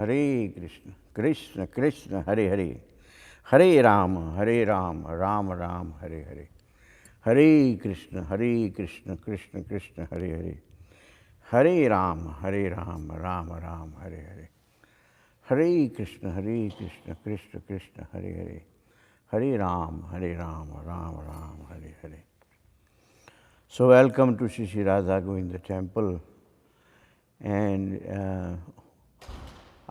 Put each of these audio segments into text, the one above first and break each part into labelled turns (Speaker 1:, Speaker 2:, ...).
Speaker 1: Hare Krishna, Krishna Krishna, Hare Hare, Hare Rama, Rama Rama, Hare Hare. Hare Krishna, Krishna Krishna, Hare Hare. Hare Rama, Rama Rama, Hare Hare. Hare Krishna, Krishna Krishna, Hare Hare. Hare Rama, Rama Rama, Hare Hare. So welcome to Shri Shri Radha Govinda Temple, and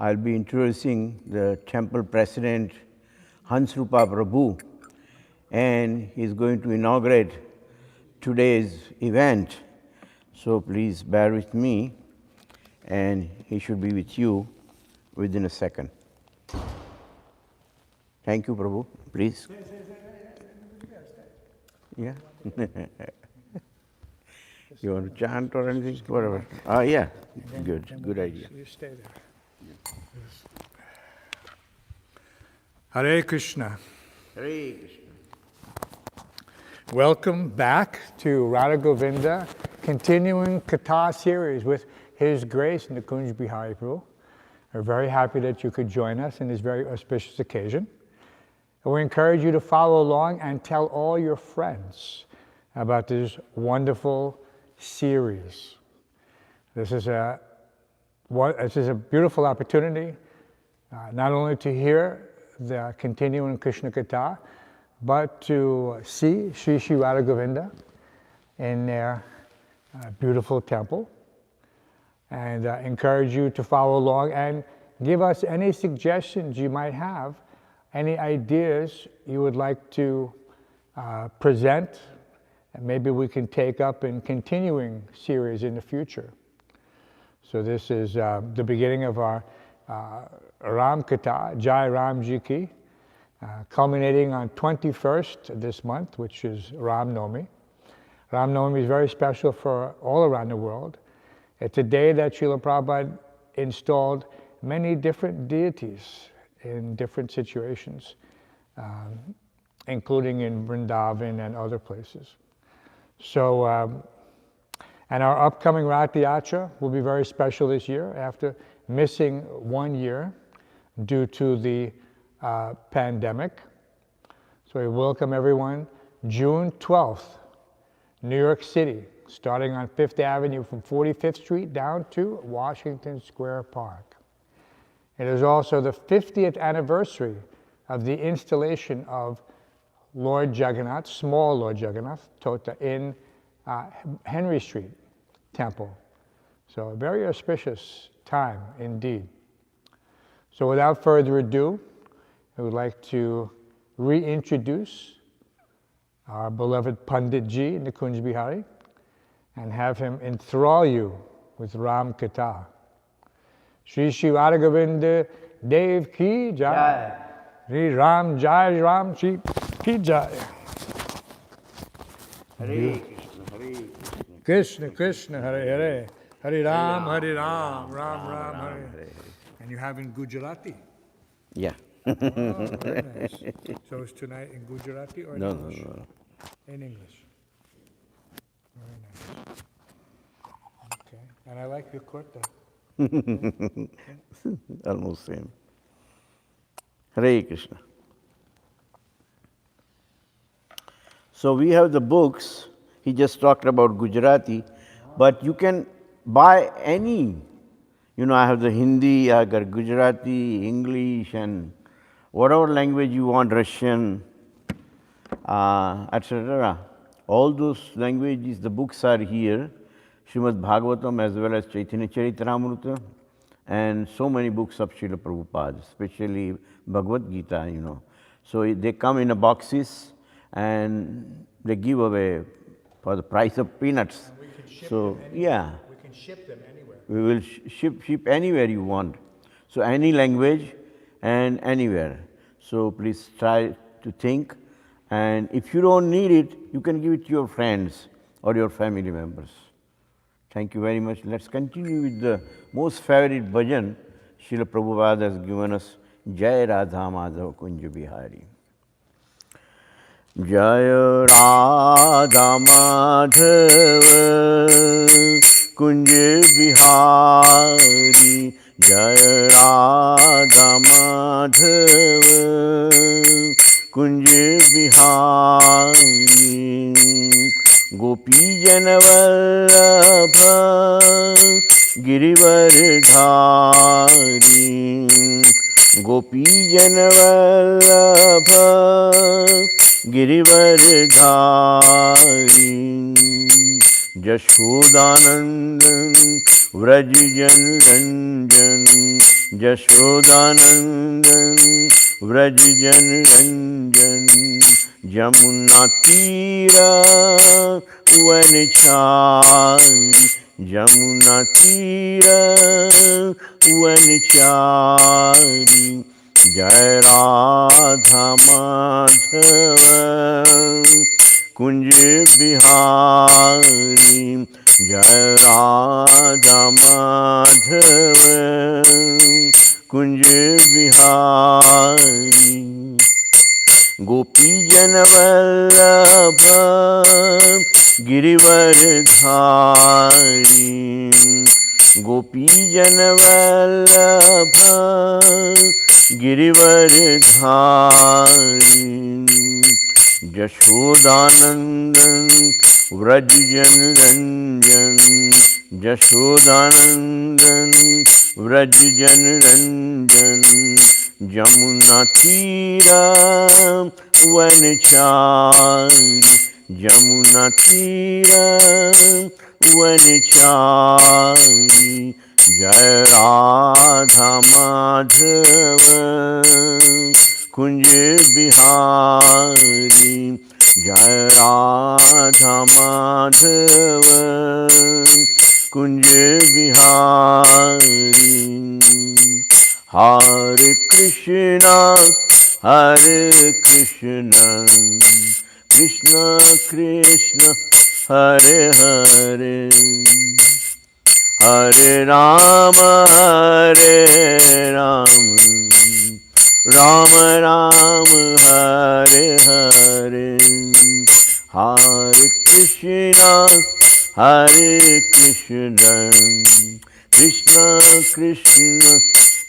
Speaker 1: I'll be introducing the temple president, Hansrupa Prabhu, and he's going to inaugurate today's event. So please bear with me, and he should be with you within a second. Thank you, Prabhu. Please. Yeah. You want to chant or anything? Whatever. Yeah. Good idea.
Speaker 2: You stay there. Hare Krishna.
Speaker 1: Hare Krishna.
Speaker 2: Welcome back to Radha Govinda, continuing Katha series with His Grace Nikunjbihari Prabhu. We're very happy that you could join us in this very auspicious occasion. And we encourage you to follow along and tell all your friends about this wonderful series. This is a beautiful opportunity, not only to hear the continuing Krishna Katha, but to see Shri Shri Radha Govinda in their beautiful temple, and encourage you to follow along and give us any suggestions you might have, any ideas you would like to present, and maybe we can take up in continuing series in the future. So this is the beginning of our Ram Katha, Jai Ram Ji Ki, culminating on 21st this month, which is Ram Navami. Ram Navami is very special for all around the world. It's a day that Srila Prabhupada installed many different deities in different situations, including in Vrindavan and other places. So, and our upcoming Rath Yatra will be very special this year after missing 1 year due to the pandemic. So we welcome everyone. June 12th, New York City, starting on 5th Avenue from 45th Street down to Washington Square Park. It is also the 50th anniversary of the installation of Lord Jagannath, small Lord Jagannath, Tota, in Henry Street Temple. So a very auspicious time indeed. So without further ado, I would like to reintroduce our beloved Pandit Ji, Nikunjbihari, and have him enthrall you with Ram Katha. Shri Shri Radha Govinda Dev Ki Jai. Shri Ram Jai Ram Ji Ki Jai.
Speaker 1: Hare Krishna,
Speaker 2: Krishna Krishna, Hare Hare. Hare Ram, Ram Ram, Hare Hare. And you have in Gujarati?
Speaker 1: Yeah.
Speaker 2: Oh, very nice. So it's tonight in Gujarati or in English?
Speaker 1: No.
Speaker 2: In English. Very nice. Okay. And I like your kurta.
Speaker 1: Almost same. Hare Krishna. So we have the books. He just talked about Gujarati, but you can buy any. You know, I have the Hindi, I got Gujarati, English, and whatever language you want, Russian, etc. All those languages, the books are here. Srimad Bhagavatam as well as Chaitanya Charitamrita, and so many books of Srila Prabhupada, especially Bhagavad Gita, you know. So they come in a boxes and they give away for the price of peanuts.
Speaker 2: We can ship
Speaker 1: So,
Speaker 2: them anywhere.
Speaker 1: yeah.
Speaker 2: We can ship them anywhere.
Speaker 1: We will ship anywhere you want. So any language and anywhere. So please try to think, and if you don't need it, you can give it to your friends or your family members. Thank you very much. Let's continue with the most favorite bhajan Srila Prabhupada has given us, Jai Radha Madhava Kunja Bihari. Jai Radha Madhava Kunja Bihari, जय राधा माधव कुंज बिहारी गोपी जन वल्लभ गिरिवरधारी गोपी जन वल्लभ गिरिवरधारी यशोदानंदन व्रज जन रंजन यशोदानंदन व्रज जन रंजन यमुना तीरा वनचारी यमुना तीरा वनचारी जय राधा माधव कुंज बिहारी जय राधा माधव कुंज बिहारी गोपी जन वल्लभ गिरिवरधारी गोपी जन वल्लभ गिरिवरधारी यशोदानंदन व्रज जन रंजन यशोदानंदन व्रज जन रंजन यमुना तीरा वनचारी यमुना तीरा वनचारी जय राधा माधव कुंज बिहारी जय राधा माधव कुंज बिहारी हरे कृष्णा कृष्ण कृष्ण हरे हरे हरे राम राम राम हरे हरे हरे कृष्ण कृष्ण कृष्ण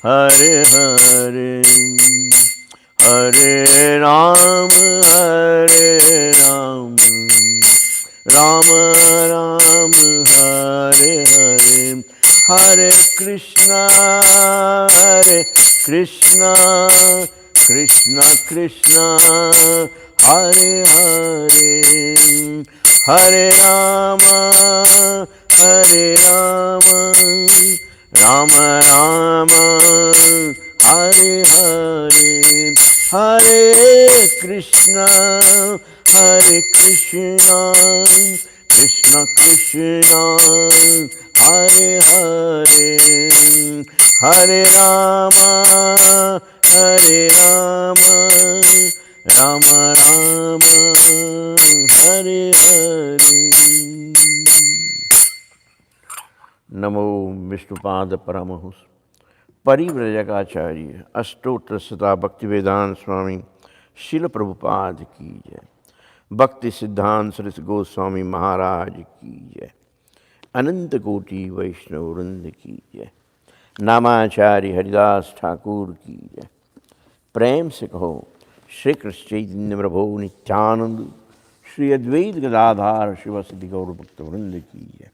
Speaker 1: हरे हरे हरे राम राम राम हरे हरे हरे कृष्णा कृष्ण कृष्ण हरे हरे हरे राम राम राम हरे हरे हरे कृष्ण कृष्ण कृष्ण हरे हरे हरे राम राम राम हरे हरे। नमो विष्णुपाद परमहंस परिव्रजकाचार्य अष्टोत्तर शता भक्तिवेदांत स्वामी शिल प्रभुपाद की जय। भक्ति सिद्धांत सरस्वती गोस्वामी महाराज की जय। अनंत कोटि वैष्णव वृंद की जय। नामाचार्य हरिदास ठाकुर की जय। प्रेम से कहो श्री कृष्ण चैतन्य प्रभु नित्यानंद श्री अद्वैत गदाधार शिवसदि गौर भक्त वृंद की जय।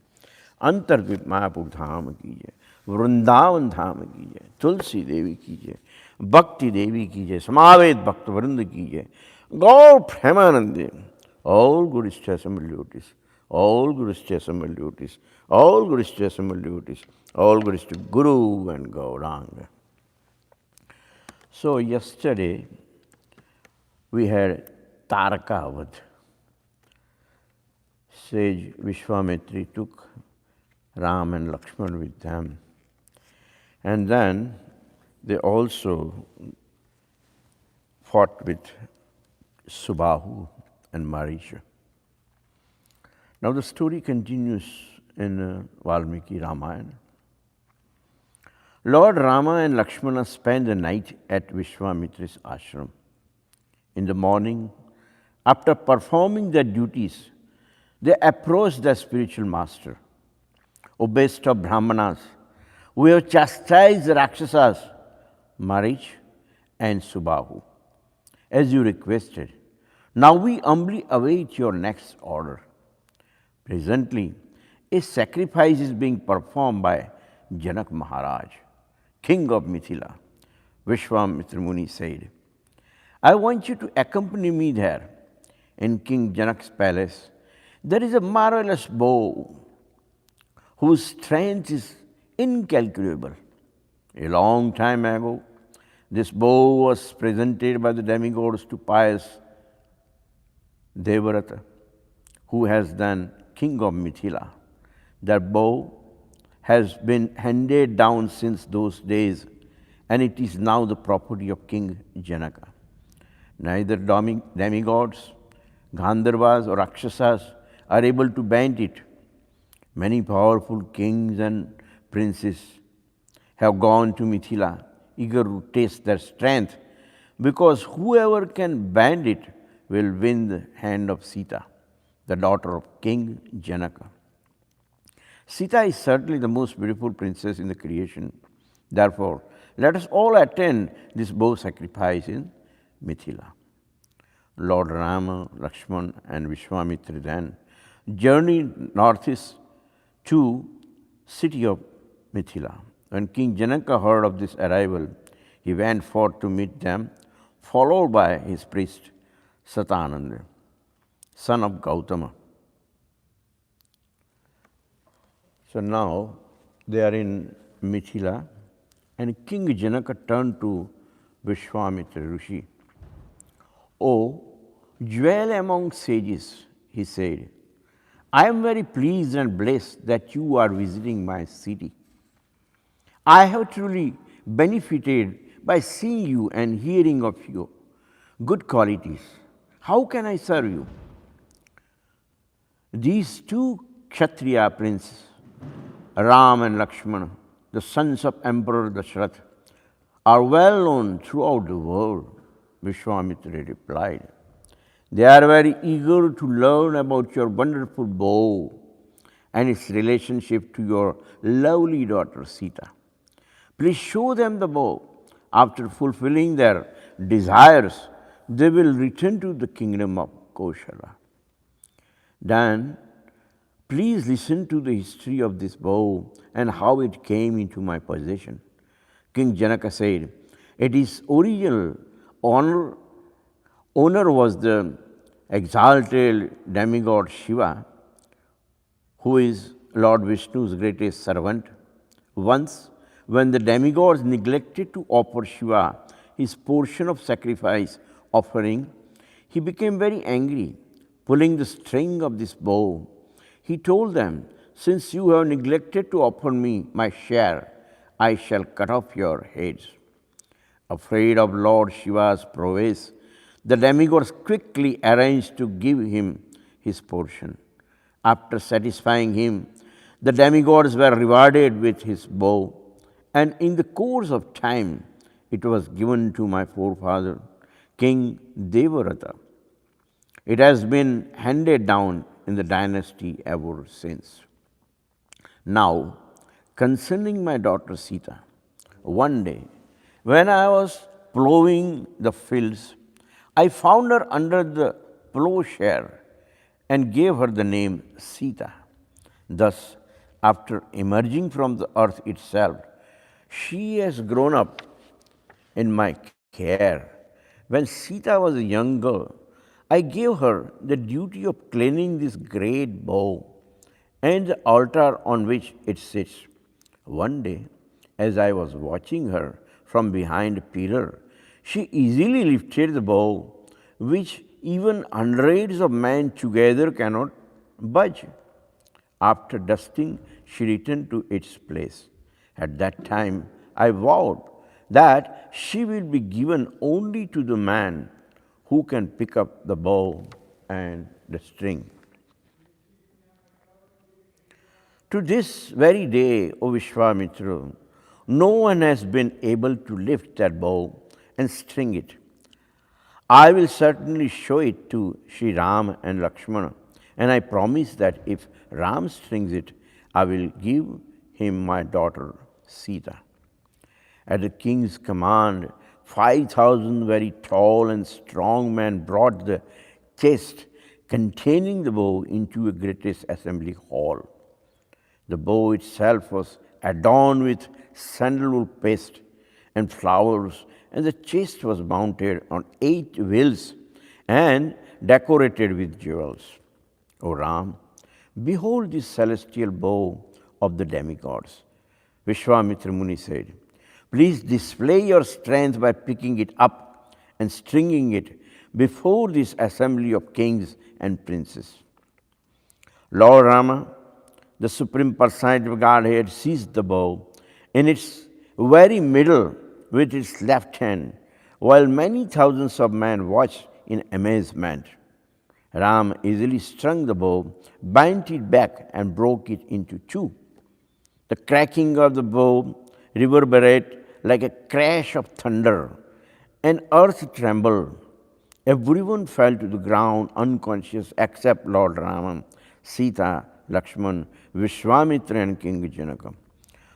Speaker 1: अंतर्द्वीप मायापुर धाम की जय। वृंदावन धाम की जय। तुलसी देवी की जय। भक्ति देवी की जय। समावेद भक्त वृंद की जय। गौर प्रेमानंदे all good assemblies, all good assemblies, all good assemblies, all good to Guru and Gauranga. So yesterday we had Tarakavad. Sage Vishwamitri took Ram and Lakshman with them. And then they also fought with Subahu and Marisha. Now the story continues in Valmiki Ramayana. Lord Rama and Lakshmana spent the night at Vishwamitra's ashram. In the morning, after performing their duties, they approached their spiritual master. O best of Brahmanas, We have chastised the Rakshasas, Marich and Subahu, as you requested. Now we humbly await your next order. Presently, a sacrifice is being performed by Janak Maharaj, king of Mithila. Vishwamitra Muni said, I want you to accompany me there. In King Janak's palace, there is a marvelous bow whose strength is incalculable. A long time ago, this bow was presented by the demigods to pious Devarata, who has then king of Mithila. That bow has been handed down since those days, and it is now the property of King Janaka. Neither demigods, Gandharvas, or Rakshasas are able to bend it. Many powerful kings and princes have gone to Mithila, eager to taste their strength, because whoever can bend it will win the hand of Sita, the daughter of King Janaka. Sita is certainly the most beautiful princess in the creation. Therefore, let us all attend this bow sacrifice in Mithila. Lord Rama, Lakshman, and Vishwamitra then journeyed northeast to city of Mithila. When King Janaka heard of this arrival, he went forth to meet them, followed by his priest Satananda, son of Gautama. So now they are in Mithila, and King Janaka turned to Vishwamitra Rishi. O jewel among sages, he said, I am very pleased and blessed that you are visiting my city. I have truly benefited by seeing you and hearing of your good qualities. How can I serve you? These two Kshatriya princes, Ram and Lakshmana, the sons of Emperor Dashrath, are well known throughout the world, Vishwamitra replied. They are very eager to learn about your wonderful bow and its relationship to your lovely daughter Sita. Please show them the bow. After fulfilling their desires, they will return to the kingdom of Koshala. Then, please listen to the history of this bow and how it came into my possession. King Janaka said, its original owner was the exalted demigod Shiva, who is Lord Vishnu's greatest servant. Once, when the demigods neglected to offer Shiva his portion of sacrifice offering, he became very angry. Pulling the string of this bow, he told them, since you have neglected to offer me my share, I shall cut off your heads. Afraid of Lord Shiva's prowess, the demigods quickly arranged to give him his portion. After satisfying him, the demigods were rewarded with his bow, and in the course of time, it was given to my forefather, King Devarata. It has been handed down in the dynasty ever since. Now, concerning my daughter Sita, one day, when I was plowing the fields, I found her under the plowshare and gave her the name Sita. Thus, after emerging from the earth itself, she has grown up in my care. When Sita was a young girl, I gave her the duty of cleaning this great bow and the altar on which it sits. One day, as I was watching her from behind a pillar, she easily lifted the bow, which even hundreds of men together cannot budge. After dusting, she returned to its place. At that time, I vowed that she will be given only to the man who can pick up the bow and the string. To this very day, O Vishwamitra, no one has been able to lift that bow and string it. I will certainly show it to Sri Ram and Lakshmana, and I promise that if Ram strings it, I will give him my daughter Sita. At the king's command, 5,000 very tall and strong men brought the chest containing the bow into a greatest assembly hall. The bow itself was adorned with sandalwood paste and flowers, and the chest was mounted on 8 wheels and decorated with jewels. O Ram, behold this celestial bow of the demigods. Vishwamitra Muni said, please display your strength by picking it up and stringing it before this assembly of kings and princes. Lord Rama, the Supreme Personality of Godhead, seized the bow in its very middle with its left hand, while many thousands of men watched in amazement. Ram easily strung the bow, bent it back, and broke it into 2. The cracking of the bow reverberated like a crash of thunder, and earth trembled. Everyone fell to the ground unconscious except Lord Rama, Sita, Lakshman, Vishwamitra, and King Janaka.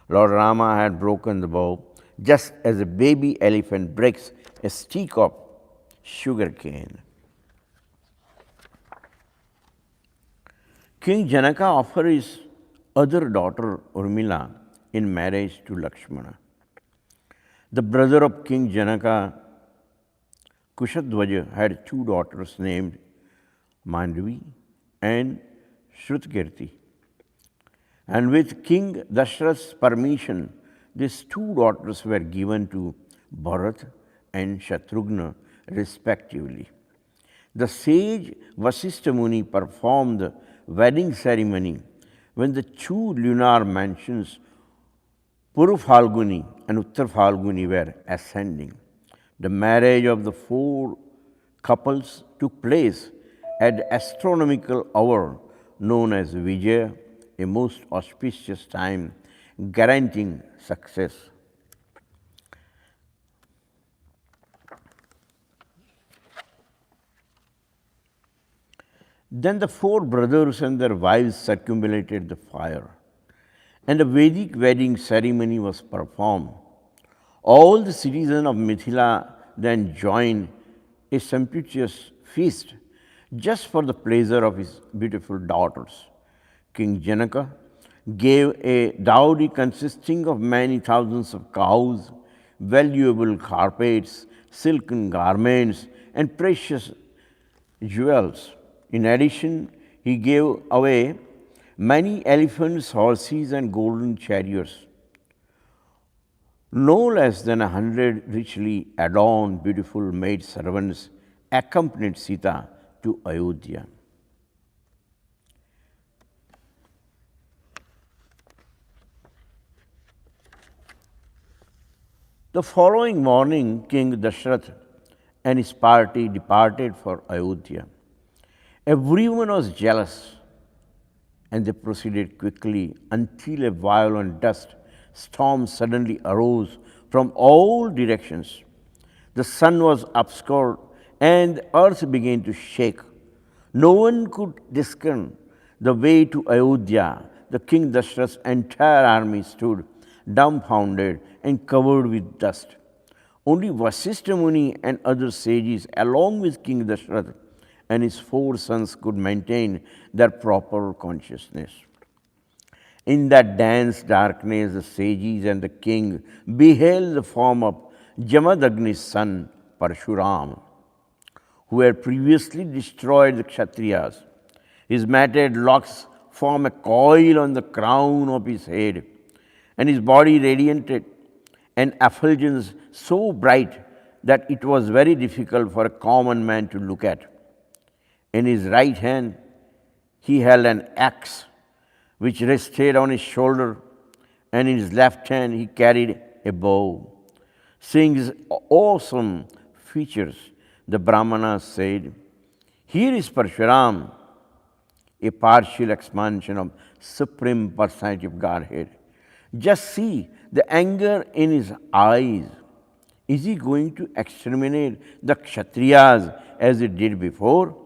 Speaker 1: Lord Rama had broken the bow just as a baby elephant breaks a stick of sugar cane. King Janaka offered his other daughter Urmila in marriage to Lakshmana. The brother of King Janaka, Kushadwaja, had 2 daughters named Mandavi and Shrutkirti. And with King Dashrath's permission, these 2 daughters were given to Bharat and Shatrughna respectively. The sage Vasishtha Muni performed the wedding ceremony when the 2 lunar mansions Purva Phalguni and Uttar Phalguni were ascending. The marriage of the 4 couples took place at the astronomical hour known as Vijaya, a most auspicious time guaranteeing success. Then the 4 brothers and their wives circumambulated the fire, and a Vedic wedding ceremony was performed. All the citizens of Mithila then joined a sumptuous feast just for the pleasure of his beautiful daughters. King Janaka gave a dowry consisting of many thousands of cows, valuable carpets, silken garments, and precious jewels. In addition, he gave away many elephants, horses, and golden chariots. No less than 100 richly adorned, beautiful maid servants accompanied Sita to Ayodhya. The following morning, King Dashrath and his party departed for Ayodhya. Everyone was jealous, and they proceeded quickly until a violent dust storm suddenly arose from all directions. The sun was obscured, and the earth began to shake. No one could discern the way to Ayodhya. The King Dashrath's entire army stood dumbfounded and covered with dust. Only Vasishtha Muni and other sages, along with King Dashrath and his 4 sons, could maintain their proper consciousness. In that dense darkness, the sages and the king beheld the form of Jamadagni's son, Parshuram, who had previously destroyed the Kshatriyas. His matted locks formed a coil on the crown of his head, and his body radiated an effulgence so bright that it was very difficult for a common man to look at. In his right hand, he held an axe which rested on his shoulder, and in his left hand he carried a bow. Seeing his awesome features, the Brahmanas said, "Here is Parshuram, a partial expansion of Supreme Personality of Godhead. Just see the anger in his eyes. Is he going to exterminate the Kshatriyas as he did before?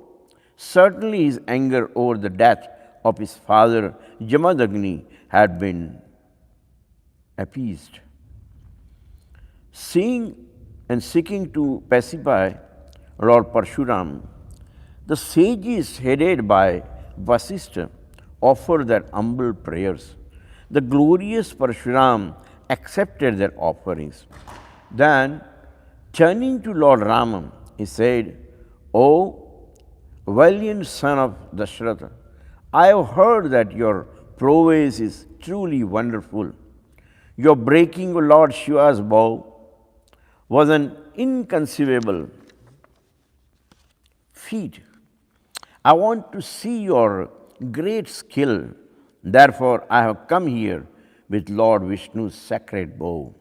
Speaker 1: Certainly his anger over the death of his father Jamadagni had been appeased. Seeing and seeking to pacify Lord Parshuram, the sages headed by Vasishtha offered their humble prayers. The glorious Parshuram accepted their offerings. Then, turning to Lord Rama, he said, O valiant son of Dashratha, I have heard that your prowess is truly wonderful. Your breaking of Lord Shiva's bow was an inconceivable feat. I want to see your great skill. Therefore, I have come here with Lord Vishnu's sacred bow,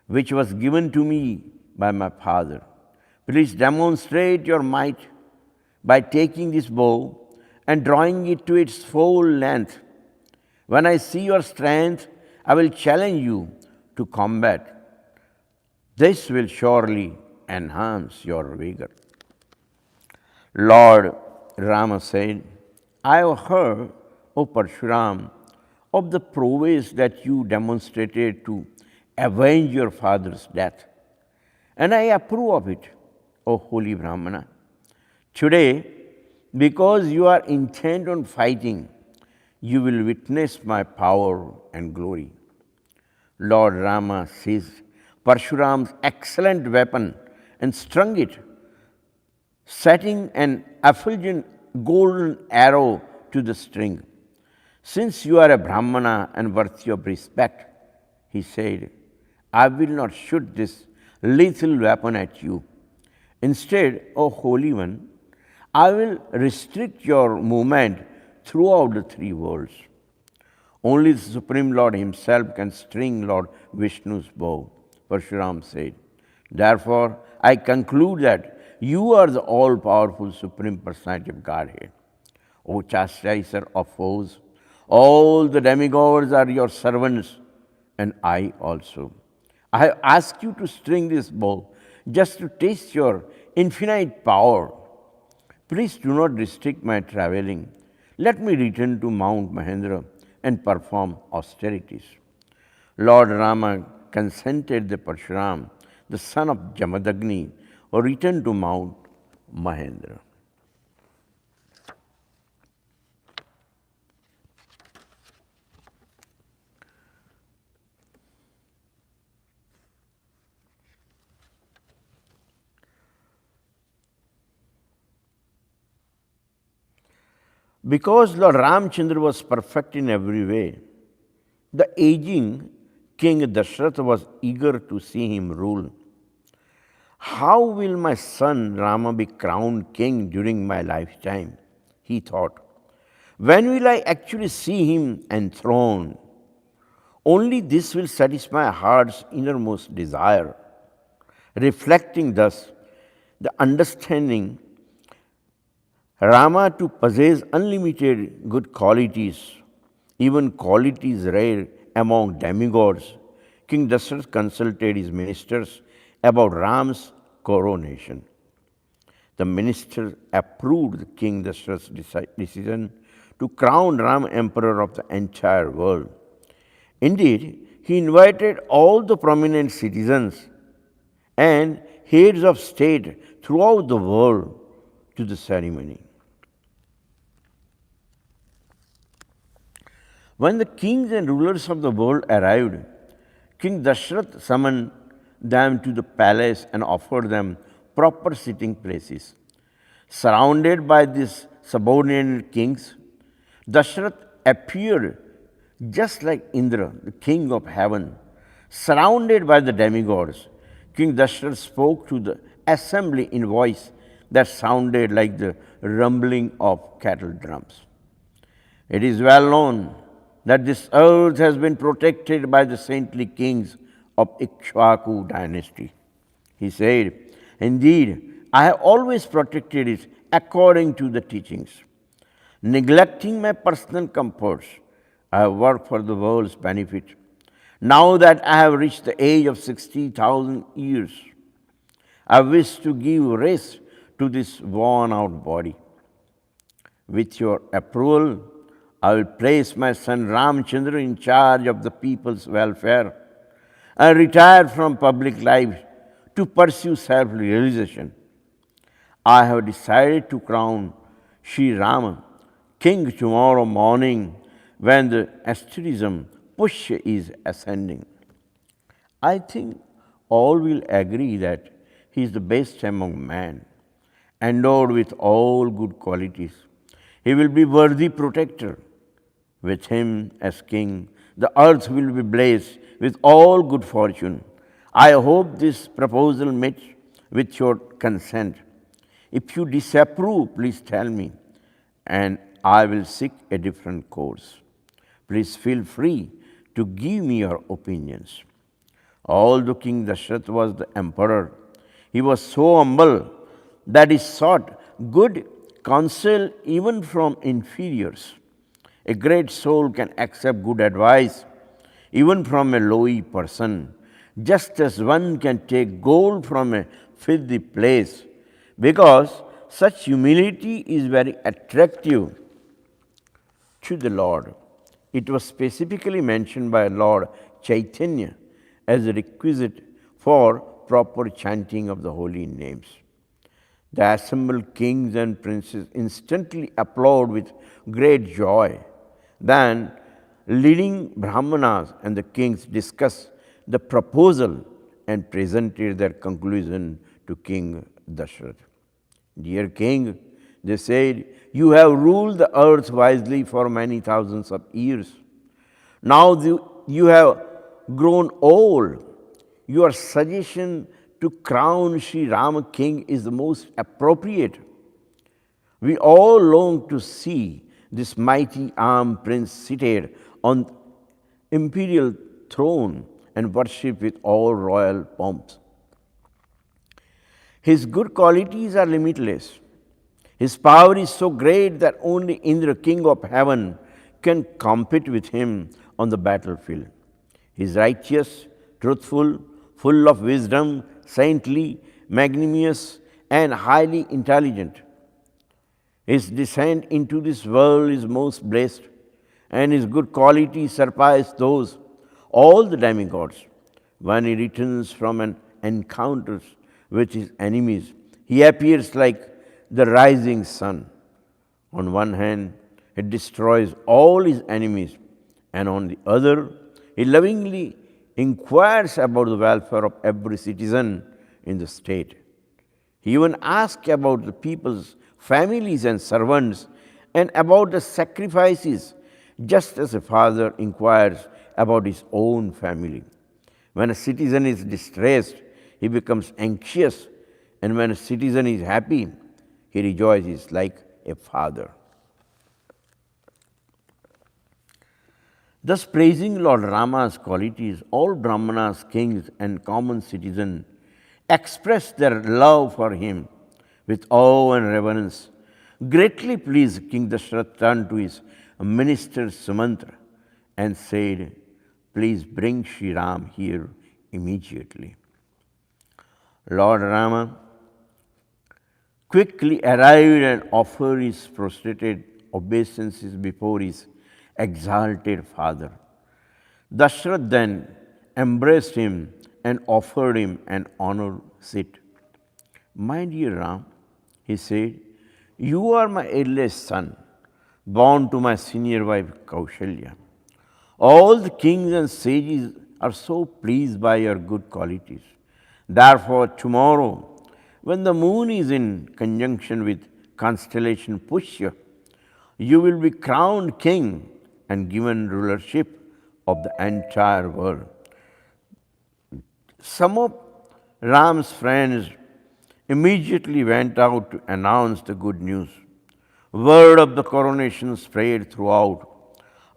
Speaker 1: which was given to me by my father. Please demonstrate your might by taking this bow and drawing it to its full length. When I see your strength, I will challenge you to combat. This will surely enhance your vigor. Lord Rama said, I have heard, O Parshuram, of the prowess that you demonstrated to avenge your father's death, and I approve of it, O holy Brahmana. Today, because you are intent on fighting, you will witness my power and glory. Lord Rama seized Parshuram's excellent weapon and strung it, setting an effulgent golden arrow to the string. Since you are a Brahmana and worthy of respect, he said, I will not shoot this lethal weapon at you. Instead, O Holy One, I will restrict your movement throughout the three worlds. Only the Supreme Lord himself can string Lord Vishnu's bow, Parshuram said. Therefore, I conclude that you are the all-powerful Supreme Personality of Godhead. O chastiser of foes, all the demigods are your servants, and I also. I have asked you to string this bow just to taste your infinite power. Please do not restrict my traveling. Let me return to Mount Mahendra and perform austerities. Lord Rama consented that Parshuram, the son of Jamadagni, returned to Mount Mahendra. Because Lord Ramchandra was perfect in every way, the aging King Dashratha was eager to see him rule. How will my son Rama be crowned king during my lifetime? He thought. When will I actually see him enthroned? Only this will satisfy my heart's innermost desire. Reflecting thus, the understanding Rama to possess unlimited good qualities, even qualities rare among demigods, King Dashrath consulted his ministers about Ram's coronation. The ministers approved King Dashrath's decision to crown Ram emperor of the entire world. Indeed, he invited all the prominent citizens and heads of state throughout the world to the ceremony. When the kings and rulers of the world arrived, King Dashrath summoned them to the palace and offered them proper sitting places. Surrounded by these subordinated kings, Dashrath appeared just like Indra, the king of heaven. Surrounded by the demigods, King Dashrath spoke to the assembly in voice that sounded like the rumbling of cattle drums. It is well known that this earth has been protected by the saintly kings of Ikshvaku dynasty. He said, indeed, I have always protected it according to the teachings. Neglecting my personal comforts, I have worked for the world's benefit. Now that I have reached the age of 60,000 years, I wish to give rest to this worn-out body. With your approval, I will place my son Ramchandra in charge of the people's welfare and retire from public life to pursue self-realization. I have decided to crown Sri Rama king tomorrow morning when the asterism Pushya is ascending. I think all will agree that he is the best among men, endowed with all good qualities. He will be worthy protector. With him as king, the earth will be blessed with all good fortune. I hope this proposal meets with your consent. If you disapprove, please tell me, and I will seek a different course. Please feel free to give me your opinions. Although King Dashrath was the emperor, he was so humble that he sought good counsel even from inferiors. A great soul can accept good advice even from a lowly person, just as one can take gold from a filthy place, because such humility is very attractive to the Lord. It was specifically mentioned by Lord Chaitanya as a requisite for proper chanting of the holy names. The assembled kings and princes instantly applaud with great joy. Then, leading Brahmanas and the kings discussed the proposal and presented their conclusion to King Dashrath. Dear king, they said, you have ruled the earth wisely for many thousands of years. Now you have grown old. Your suggestion to crown Sri Rama king is the most appropriate. We all long to see this mighty armed prince seated on imperial throne and worship with all royal pomps. His good qualities are limitless. His power is so great that only Indra, king of heaven, can compete with him on the battlefield. He is righteous, truthful, full of wisdom, saintly, magnanimous, and highly intelligent. His descent into this world is most blessed, and his good qualities surpass those all the demigods. When he returns from an encounter with his enemies, he appears like the rising sun. On one hand, he destroys all his enemies, and on the other, he lovingly inquires about the welfare of every citizen in the state. He even asks about the people's families and servants and about the sacrifices, just as a father inquires about his own family. When a citizen is distressed, he becomes anxious, and when a citizen is happy, he rejoices like a father. Thus, praising Lord Rama's qualities, all Brahmanas, kings, and common citizens expressed their love for him with awe and reverence. Greatly pleased, King Dashrath turned to his minister Sumantra and said, please bring Sri Ram here immediately. Lord Rama quickly arrived and offered his prostrated obeisances before his exalted father. Dashrath then embraced him and offered him an honored seat. My dear Ram, he said, you are my eldest son, born to my senior wife Kaushalya. All the kings and sages are so pleased by your good qualities. Therefore, tomorrow, when the moon is in conjunction with constellation Pushya, you will be crowned king and given rulership of the entire world. Some of Ram's friends immediately went out to announce the good news. Word of the coronation spread throughout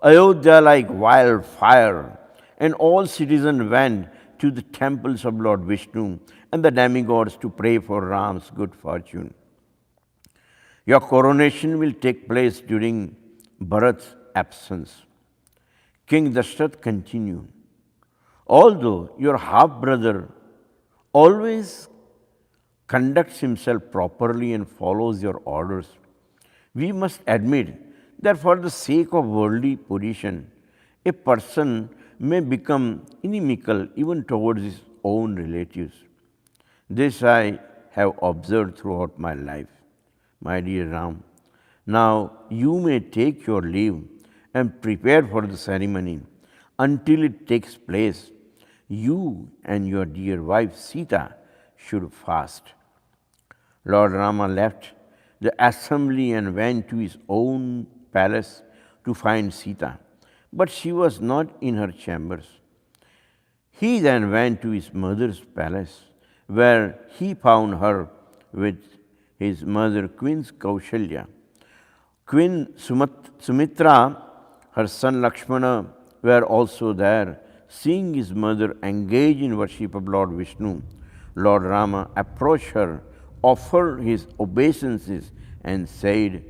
Speaker 1: Ayodhya like wildfire, and all citizens went to the temples of Lord Vishnu and the demigods to pray for Ram's good fortune. Your coronation will take place during Bharat's absence. King Dashrath continued, although your half-brother always conducts himself properly and follows your orders, we must admit that for the sake of worldly position, a person may become inimical even towards his own relatives. This I have observed throughout my life, my dear Ram. Now you may take your leave and prepare for the ceremony. Until it takes place, you and your dear wife Sita should fast. Lord Rama left the assembly and went to his own palace to find Sita, but she was not in her chambers. He then went to his mother's palace, where he found her with his mother, Queen Kaushalya. Queen Sumitra, her son Lakshmana were also there. Seeing his mother engaged in worship of Lord Vishnu, Lord Rama approached her, offered his obeisances, and said,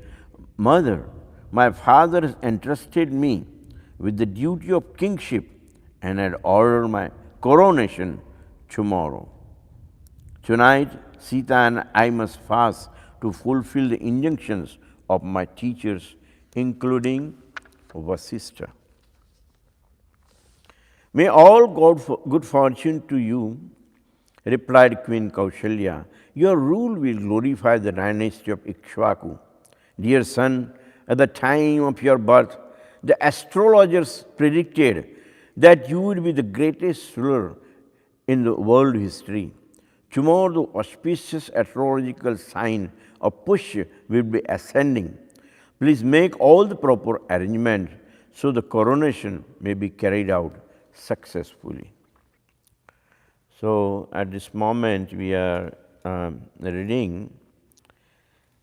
Speaker 1: Mother, my father has entrusted me with the duty of kingship and had ordered my coronation tomorrow. Tonight, Sita and I must fast to fulfill the injunctions of my teachers, including Vasishtha. May all good fortune to you, replied Queen Kaushalya. Your rule will glorify the dynasty of Ikshvaku. Dear son, at the time of your birth, the astrologers predicted that you would be the greatest ruler in the world history. Tomorrow, the auspicious astrological sign of Pushya will be ascending. Please make all the proper arrangements so the coronation may be carried out successfully. So, at this moment, we are reading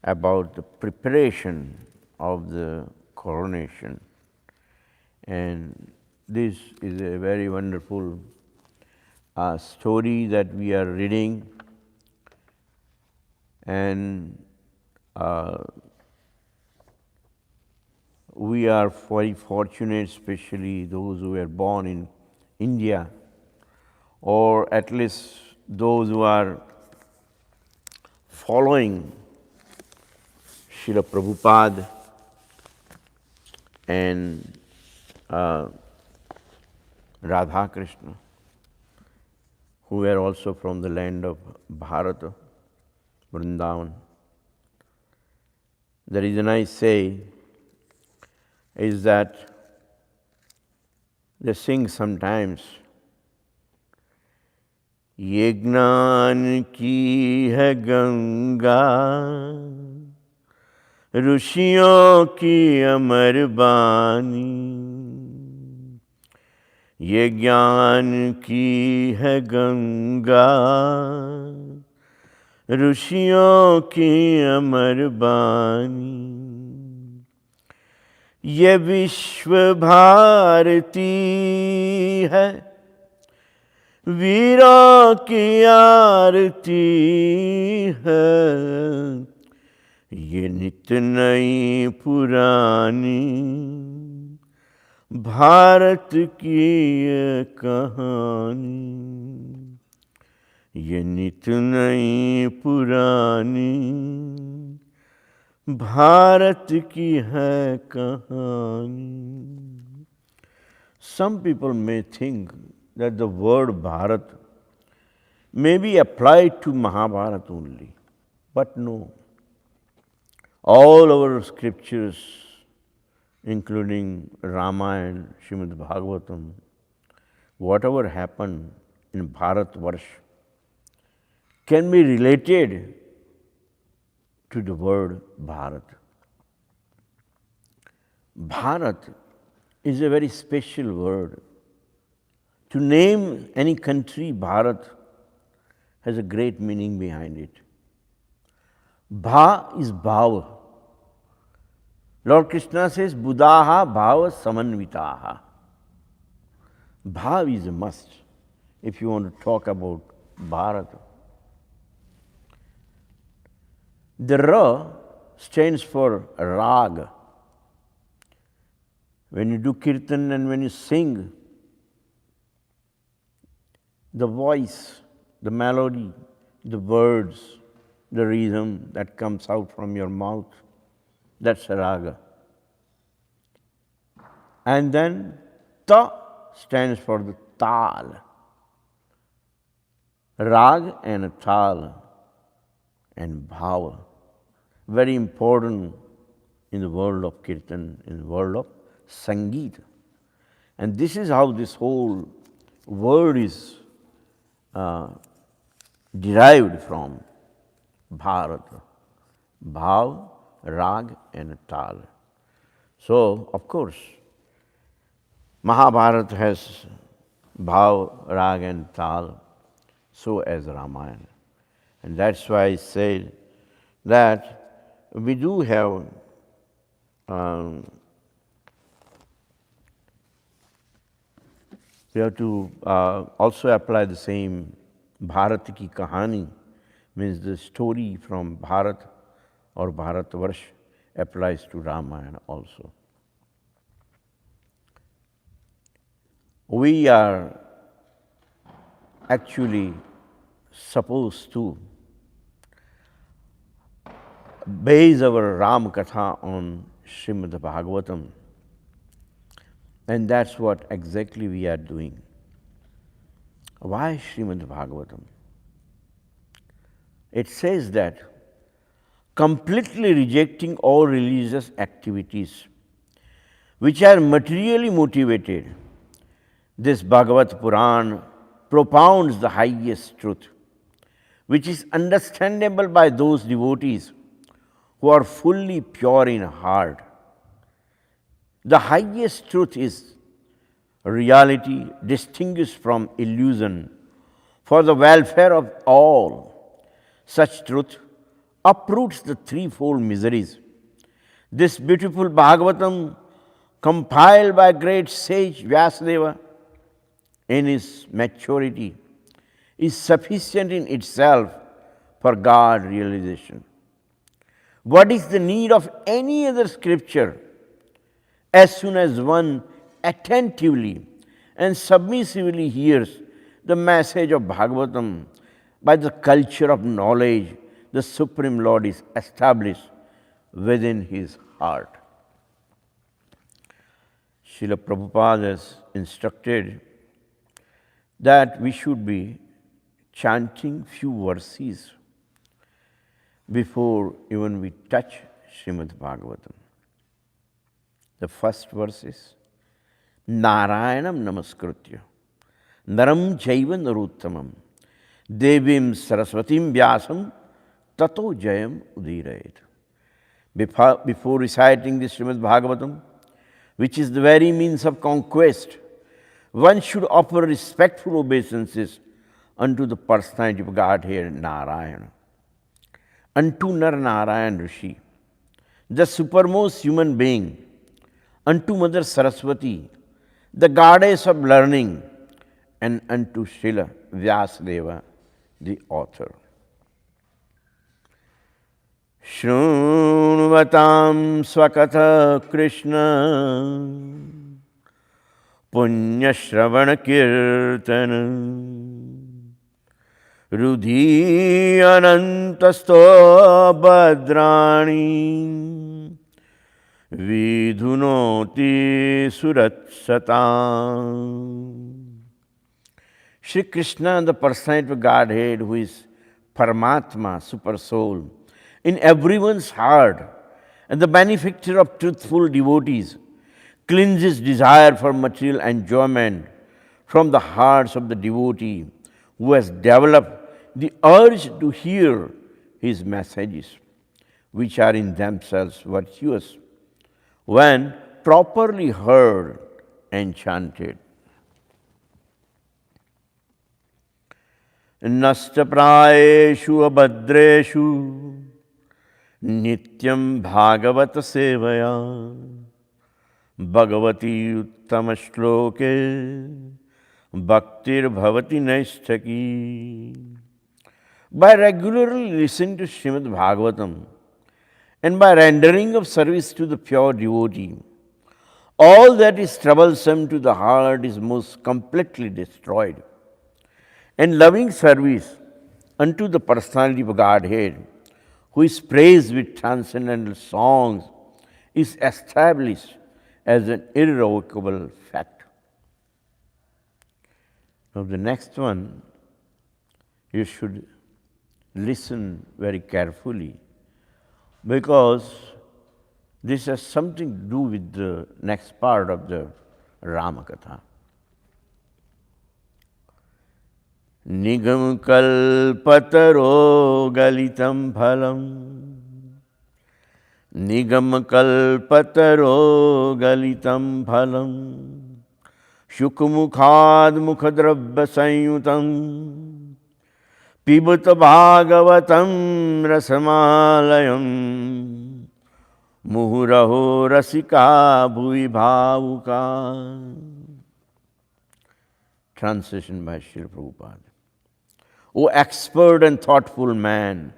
Speaker 1: about the preparation of the coronation, and this is a very wonderful story that we are reading, and we are very fortunate, especially those who were born in India, or at least those who are following Srila Prabhupada and Radha Krishna, who were also from the land of Bharata, Vrindavan. The reason I say is that they sing sometimes, ये ज्ञान की है गंगा ऋषियों की अमर बानी, ये ज्ञान की है गंगा ऋषियों की अमर बानी, ये विश्व भारती है वीरों की आरती है, ये नित नई पुरानी भारत की ये कहानी, ये नित नई पुरानी भारत की है कहानी. Some people may think that the word Bharat may be applied to Mahabharata only, but no. All our scriptures, including Ramayana, Srimad Bhagavatam, whatever happened in Bharatvarsh, can be related to the word Bharat. Bharat is a very special word. To name any country Bharat has a great meaning behind it. Bha is bhav. Lord Krishna says, Buddhaha bhava samanvitaha. Bhav is a must if you want to talk about Bharat. The Ra stands for Rag. When you do kirtan and when you sing, the voice, the melody, the words, the rhythm that comes out from your mouth, that's a raga. And then Ta stands for the Tal. Rag and Tal and Bhava. Very important in the world of Kirtan, in the world of Sangeet. And this is how this whole word is derived from Bharata. Bhav, Rag and Tal. So, of course, Mahabharata has Bhav, Rag and Tal, so as Ramayana. And that's why I said that we do have we have to also apply the same Bharat ki kahani, means the story from Bharat or Bharatvarsh applies to Ramayana also. We are actually supposed to base our Ram Katha on Srimad Bhagavatam, and that's what exactly we are doing. Why Srimad Bhagavatam? It says that completely rejecting all religious activities which are materially motivated, this Bhagavat Puran propounds the highest truth, which is understandable by those devotees who are fully pure in heart. The highest truth is reality distinguished from illusion for the welfare of all. Such truth uproots the threefold miseries. This beautiful Bhagavatam, compiled by great sage Vyasadeva in his maturity, is sufficient in itself for God realization. What is the need of any other scripture? As soon as one attentively and submissively hears the message of Bhagavatam, by the culture of knowledge, the Supreme Lord is established within his heart. Srila Prabhupada has instructed that we should be chanting few verses before even we touch Srimad Bhagavatam. The first verse is Narayanam Namaskritya Naram Chaiva Naruttamam Devim Saraswatim Vyasam Tato Jayam Udirayet. Before reciting this Srimad Bhagavatam, which is the very means of conquest, one should offer respectful obeisances unto the personality of Godhead Narayana, unto Nar Narayan Rishi, the supermost human being, unto Mother Saraswati, the goddess of learning, and unto Srila Vyasadeva, the author. Shrunvatam Swakatha Krishna Punya Shravana Kirtana Rudhi Anantasto Badrani Vidhunoti Surat Satam. Shri Krishna, the personality of Godhead, who is Paramatma, Super Soul, in everyone's heart, and the benefactor of truthful devotees, cleanses desire for material enjoyment from the hearts of the devotee who has developed the urge to hear his messages, which are in themselves virtuous, when properly heard and chanted. Nastaprayeshu abhadreshu Nityam Bhagavata Sevaya Bhagavati Uttama Shloke Bhaktir Bhavati Naisthaki. By regularly listening to Srimad Bhagavatam and by rendering of service to the pure devotee, all that is troublesome to the heart is most completely destroyed. And loving service unto the personality of Godhead, who is praised with transcendental songs, is established as an irrevocable fact. Now the next one, you should listen very carefully, because this has something to do with the next part of the Rama Katha. Nigam kalpataro galitam phalam. Nigam kalpataro galitam phalam. Shukmukhad mukhadravya sanyutam. Pibata bhagavatam rasamalayam. Muhuraho rasika bhuvi bhavuka. Translation by Srila Prabhupada. O expert and thoughtful man,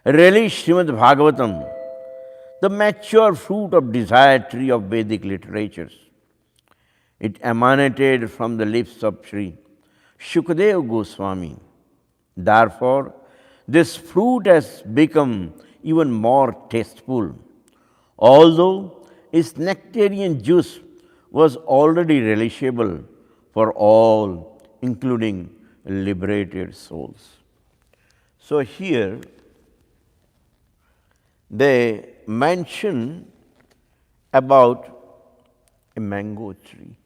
Speaker 1: relish Srimad Bhagavatam, the mature fruit of desired tree of Vedic literatures. It emanated from the lips of Sri Shukadeva Goswami. Therefore, this fruit has become even more tasteful, although its nectarian juice was already relishable for all, including liberated souls. So here they mention about a mango tree.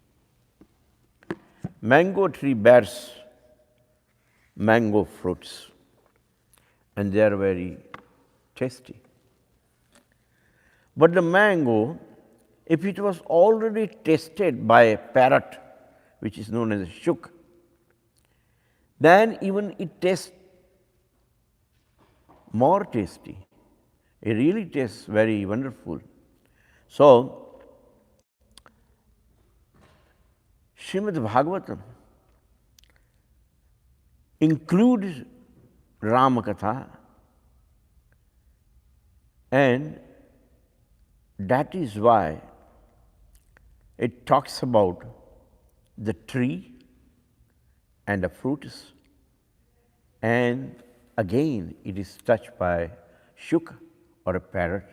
Speaker 1: Mango tree bears mango fruits, and they are very tasty. But the mango, if it was already tasted by a parrot, which is known as a shuk, then even it tastes more tasty. It really tastes very wonderful. So, Srimad Bhagavatam includes Rama Katha, and that is why it talks about the tree and the fruits, and again it is touched by shuk or a parrot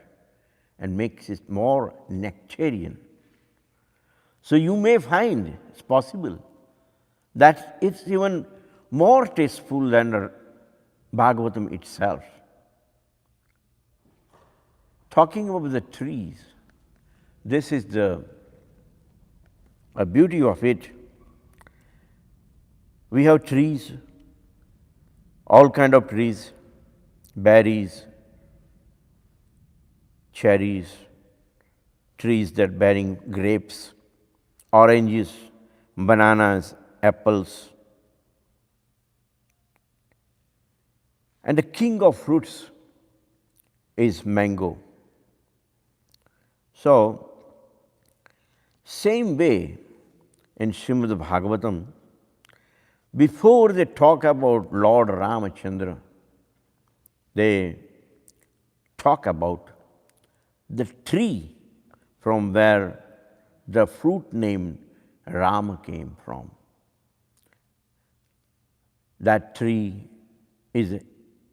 Speaker 1: and makes it more nectarian. So you may find, it's possible, that it's even more tasteful than the Bhagavatam itself. Talking about the trees, this is the beauty of it. We have trees, all kind of trees, berries, cherries, trees that bearing grapes, oranges, bananas, apples. And the king of fruits is mango. So, same way in Srimad Bhagavatam, before they talk about Lord Ramachandra, they talk about the tree from where the fruit named Rama came from. That tree is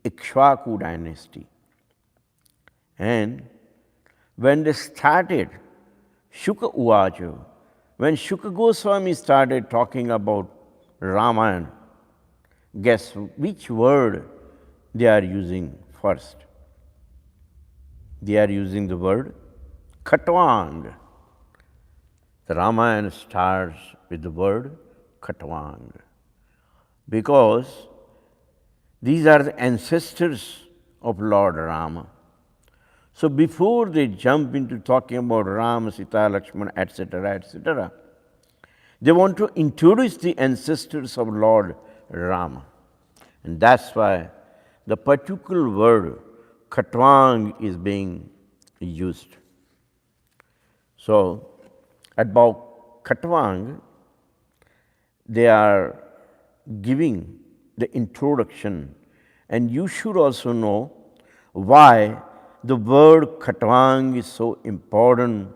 Speaker 1: Ikshvaku dynasty. And when they started, Shuka Uvacha, when Shuka Goswami started talking about Ramayana, guess which word they are using first? They are using the word Khatwang. The Ramayana starts with the word Khatwang, because these are the ancestors of Lord Rama. So before they jump into talking about Rama, Sita, Lakshmana, etc., they want to introduce the ancestors of Lord Rama. And that's why the particular word Khatwang is being used. So about Khatwang, they are giving the introduction, and you should also know why the word Khatwang is so important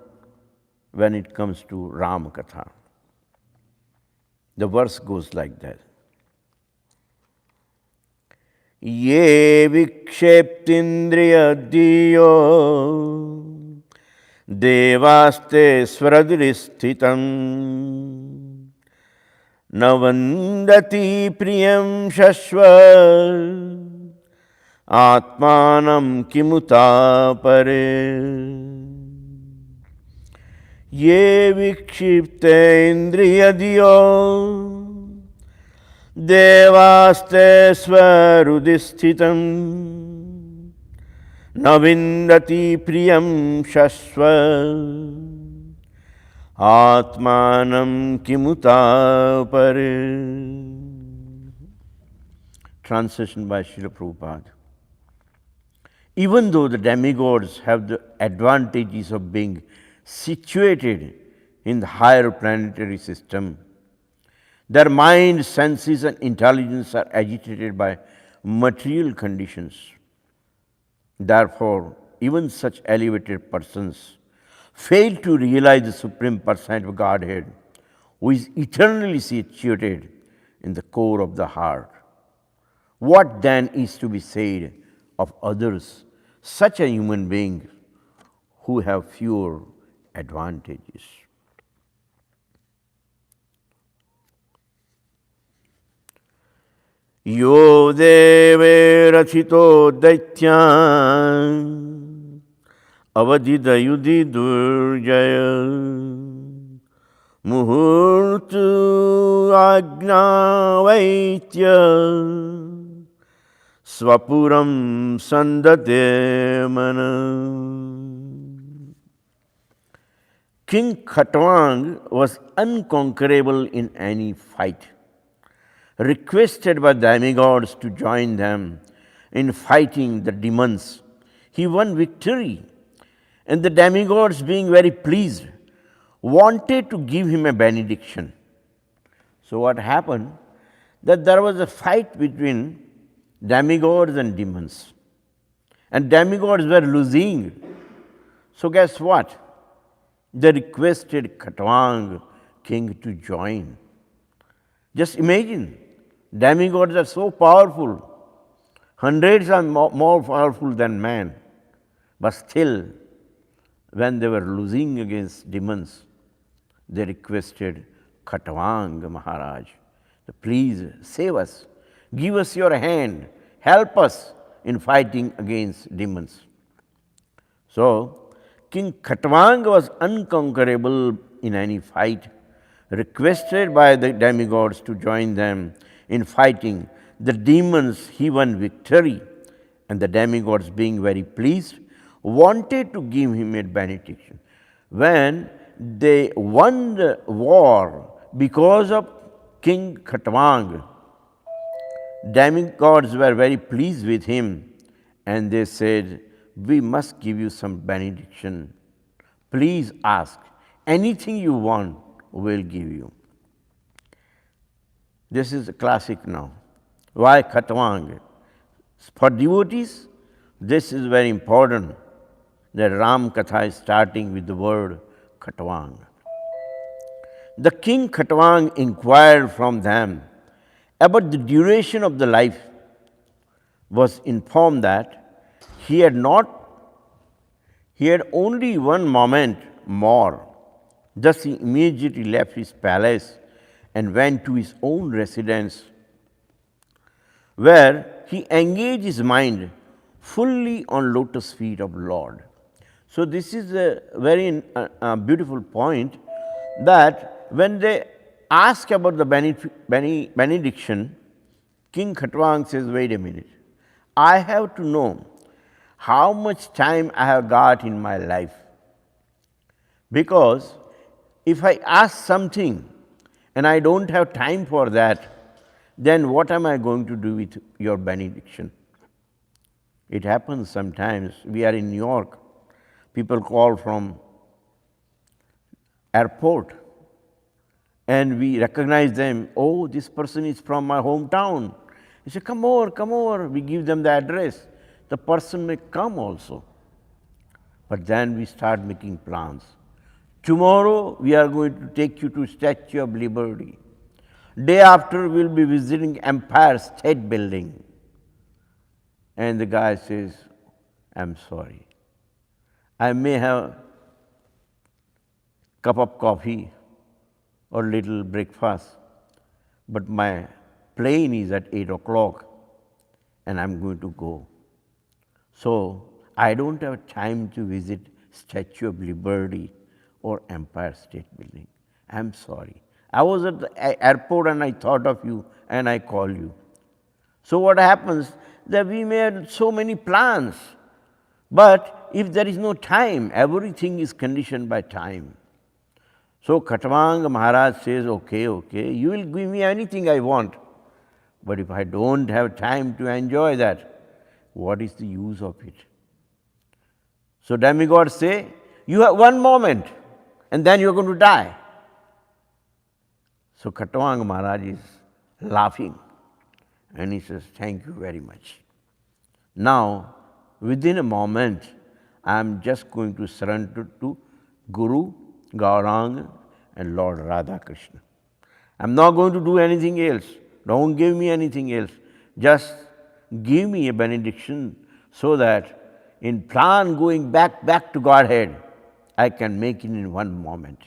Speaker 1: when it comes to Rama Katha. The verse goes like that. Ye viksheptindriya diyo देवास्ते स्वरदिस्थितं न वन्दति प्रियं शश्व आत्मानं किमुतापरे ये विक्षिप्तेन्द्रियधियो देवास्ते स्वहृदिस्थितं न विन्दति प्रियं शश्व आत्मानं किमुतापरे. Translation by Srila Prabhupada. Even though the demigods have the advantages of being situated in the higher planetary system, their mind, senses and intelligence are agitated by material conditions. Therefore, even such elevated persons fail to realize the Supreme Personality of Godhead, who is eternally situated in the core of the heart. What then is to be said of others, such a human being, who have fewer advantages? Yo deve rachito daityan avadidayudi durjaya muhurtu agnavaitya swapuram sandate mana. King Khatwang was unconquerable in any fight. Requested by demigods to join them in fighting the demons, he won victory. And the demigods, being very pleased, wanted to give him a benediction. So what happened? That there was a fight between demigods and demons. And demigods were losing. So guess what? They requested Khatwang king to join. Just imagine, demigods are so powerful. Hundreds are more powerful than man. But still, when they were losing against demons, they requested Khatwang Maharaj, please save us, give us your hand, help us in fighting against demons. So, King Khatwang was unconquerable in any fight. Requested by the demigods to join them in fighting the demons, he won victory. And the demigods, being very pleased, wanted to give him a benediction. When they won the war because of King Khatwang, demigods were very pleased with him, and they said, we must give you some benediction. Please ask. Anything you want, we'll give you. This is a classic now. Why Khatwang? For devotees, this is very important. The Ram Katha is starting with the word Khatwang. The king Khatwang inquired from them about the duration of the life, was informed that he had only one moment more. Thus he immediately left his palace and went to his own residence, where he engaged his mind fully on lotus feet of Lord. So this is a very beautiful point, that when they ask about the benediction, King Khatwang says, wait a minute, I have to know how much time I have got in my life. Because if I ask something and I don't have time for that, then what am I going to do with your benediction? It happens sometimes. We are in New York. People call from airport and we recognize them. Oh, this person is from my hometown. We say, come over, come over. We give them the address. The person may come also. But then we start making plans. Tomorrow we are going to take you to Statue of Liberty. Day after we will be visiting Empire State Building. And the guy says, I'm sorry. I may have cup of coffee or little breakfast, but my plane is at 8 o'clock and I'm going to go. So I don't have time to visit Statue of Liberty or Empire State Building. I'm sorry. I was at the airport and I thought of you and I call you. So what happens that we may have so many plans, but if there is no time, everything is conditioned by time. So Khatwang Maharaj says, okay, you will give me anything I want, but if I don't have time to enjoy that, what is the use of it? So demigods say, you have one moment and then you are going to die. So Khatwang Maharaj is laughing and he says, thank you very much. Now, within a moment, I am just going to surrender to Guru, Gauranga and Lord Radha Krishna. I am not going to do anything else. Don't give me anything else. Just give me a benediction so that in plan going back to Godhead, I can make it in one moment.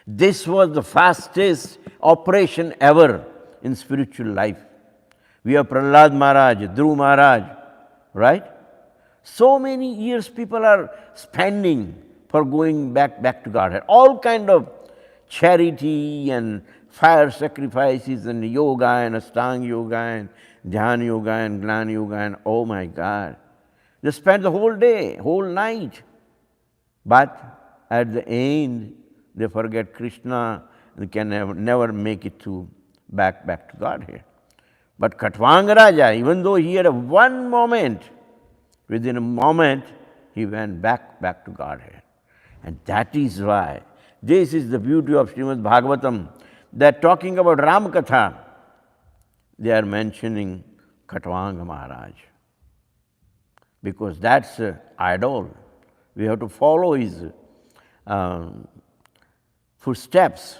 Speaker 1: This was the fastest operation ever in spiritual life. We have Prahlad Maharaj, Dhruv Maharaj, right? So many years people are spending for going back to Godhead. All kind of charity and fire sacrifices and yoga and Ashtanga yoga and Dhyana yoga and Gnana yoga and oh my God. They spend the whole day, whole night. But at the end, they forget Krishna and can never make it back to Godhead. But Khatwang Raja, even though he had a one moment, within a moment, he went back to Godhead. And that is why, this is the beauty of Srimad Bhagavatam, that talking about Rama Katha, they are mentioning Khatwang Maharaj. Because that's an idol. We have to follow his footsteps.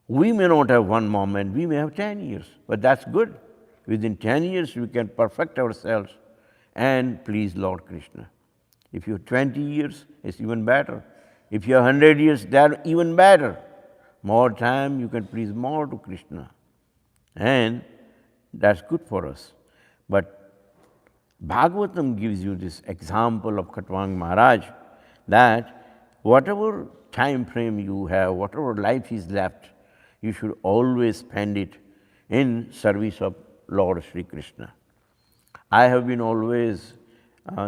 Speaker 1: We may not have one moment, we may have 10 years, but that's good. Within 10 years, we can perfect ourselves and please Lord Krishna. If you have 20 years, it's even better. If you have 100 years, that's even better. More time, you can please more to Krishna. And that's good for us. But Bhagavatam gives you this example of Khatwang Maharaj, that whatever time frame you have, whatever life is left, you should always spend it in service of Lord Sri Krishna. I have been always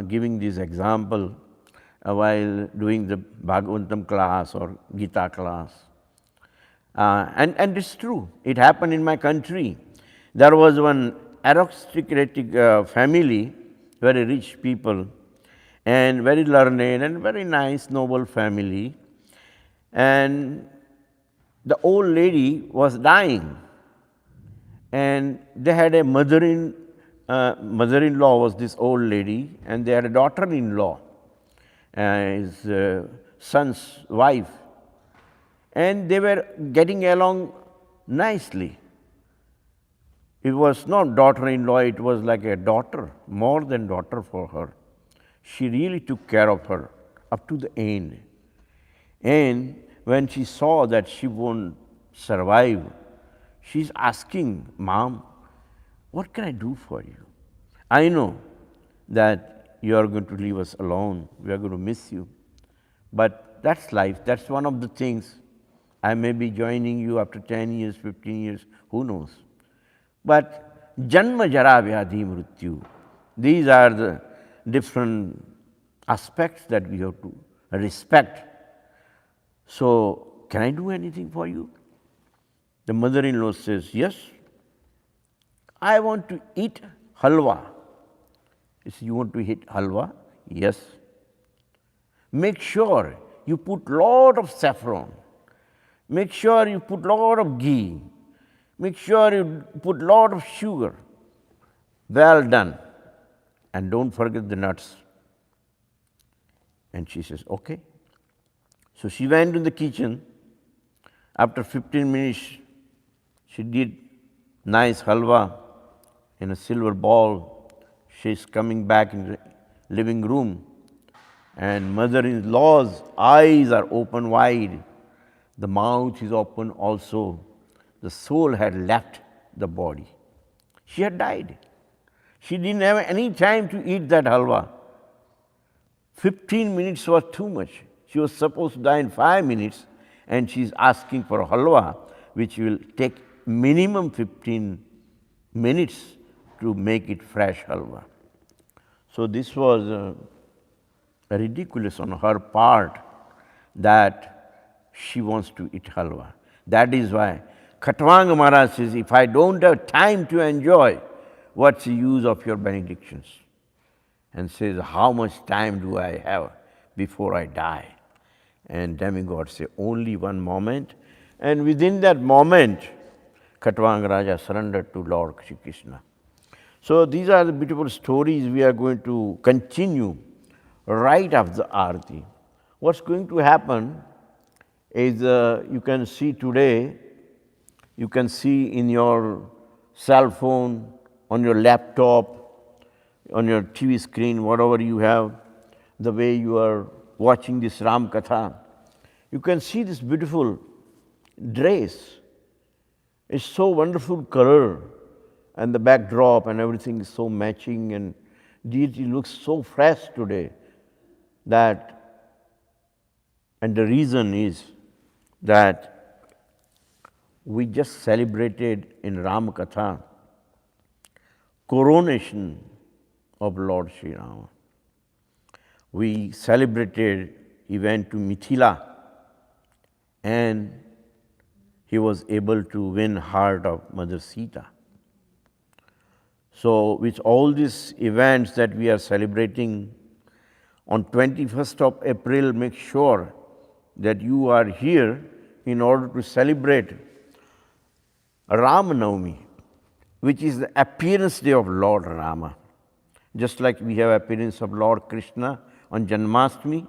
Speaker 1: giving this example while doing the Bhagavatam class or Gita class. And it's true. It happened in my country. There was one aristocratic family, very rich people, and very learned and very nice, noble family. And the old lady was dying. And they had a mother-in-law was this old lady, and they had a daughter-in-law, his son's wife. And they were getting along nicely. It was not daughter-in-law, it was like a daughter, more than daughter for her. She really took care of her up to the end. And when she saw that she won't survive, she's asking, Mom, what can I do for you? I know that you are going to leave us alone. We are going to miss you. But that's life. That's one of the things. I may be joining you after 10 years, 15 years, who knows. But Janma Jara Vyadhi Mrityu, these are the different aspects that we have to respect. So, can I do anything for you? The mother-in-law says, yes. I want to eat halwa. He says, you want to eat halwa? Yes. Make sure you put lot of saffron. Make sure you put lot of ghee. Make sure you put lot of sugar. Well done. And don't forget the nuts. And she says, okay. So she went to the kitchen. After 15 minutes, she did nice halwa in a silver bowl. She's coming back in the living room. And mother-in-law's eyes are open wide. The mouth is open also. The soul had left the body. She had died. She didn't have any time to eat that halwa. 15 minutes was too much. She was supposed to die in 5 minutes, and she's asking for halwa, which will take minimum 15 minutes to make it fresh halwa. So this was ridiculous on her part that she wants to eat halwa. That is why Khatwang Maharaj says, if I don't have time to enjoy, what's the use of your benedictions? And says, how much time do I have before I die? And demigod say, only one moment. And within that moment, Khatwang Raja surrendered to Lord Shri Krishna. So these are the beautiful stories we are going to continue right after the Aarti. What's going to happen is you can see today, you can see in your cell phone, on your laptop, on your TV screen, whatever you have, the way you are watching this Ram Katha, you can see this beautiful dress. It's so wonderful color, and the backdrop and everything is so matching, and deity looks so fresh today that, and the reason is that we just celebrated in Ram Katha coronation of Lord Sri Rama. We celebrated, he went to Mithila and he was able to win heart of Mother Sita. So with all these events that we are celebrating, on 21st of April, make sure that you are here in order to celebrate Rama Navami, which is the appearance day of Lord Rama. Just like we have appearance of Lord Krishna on Janmashtami,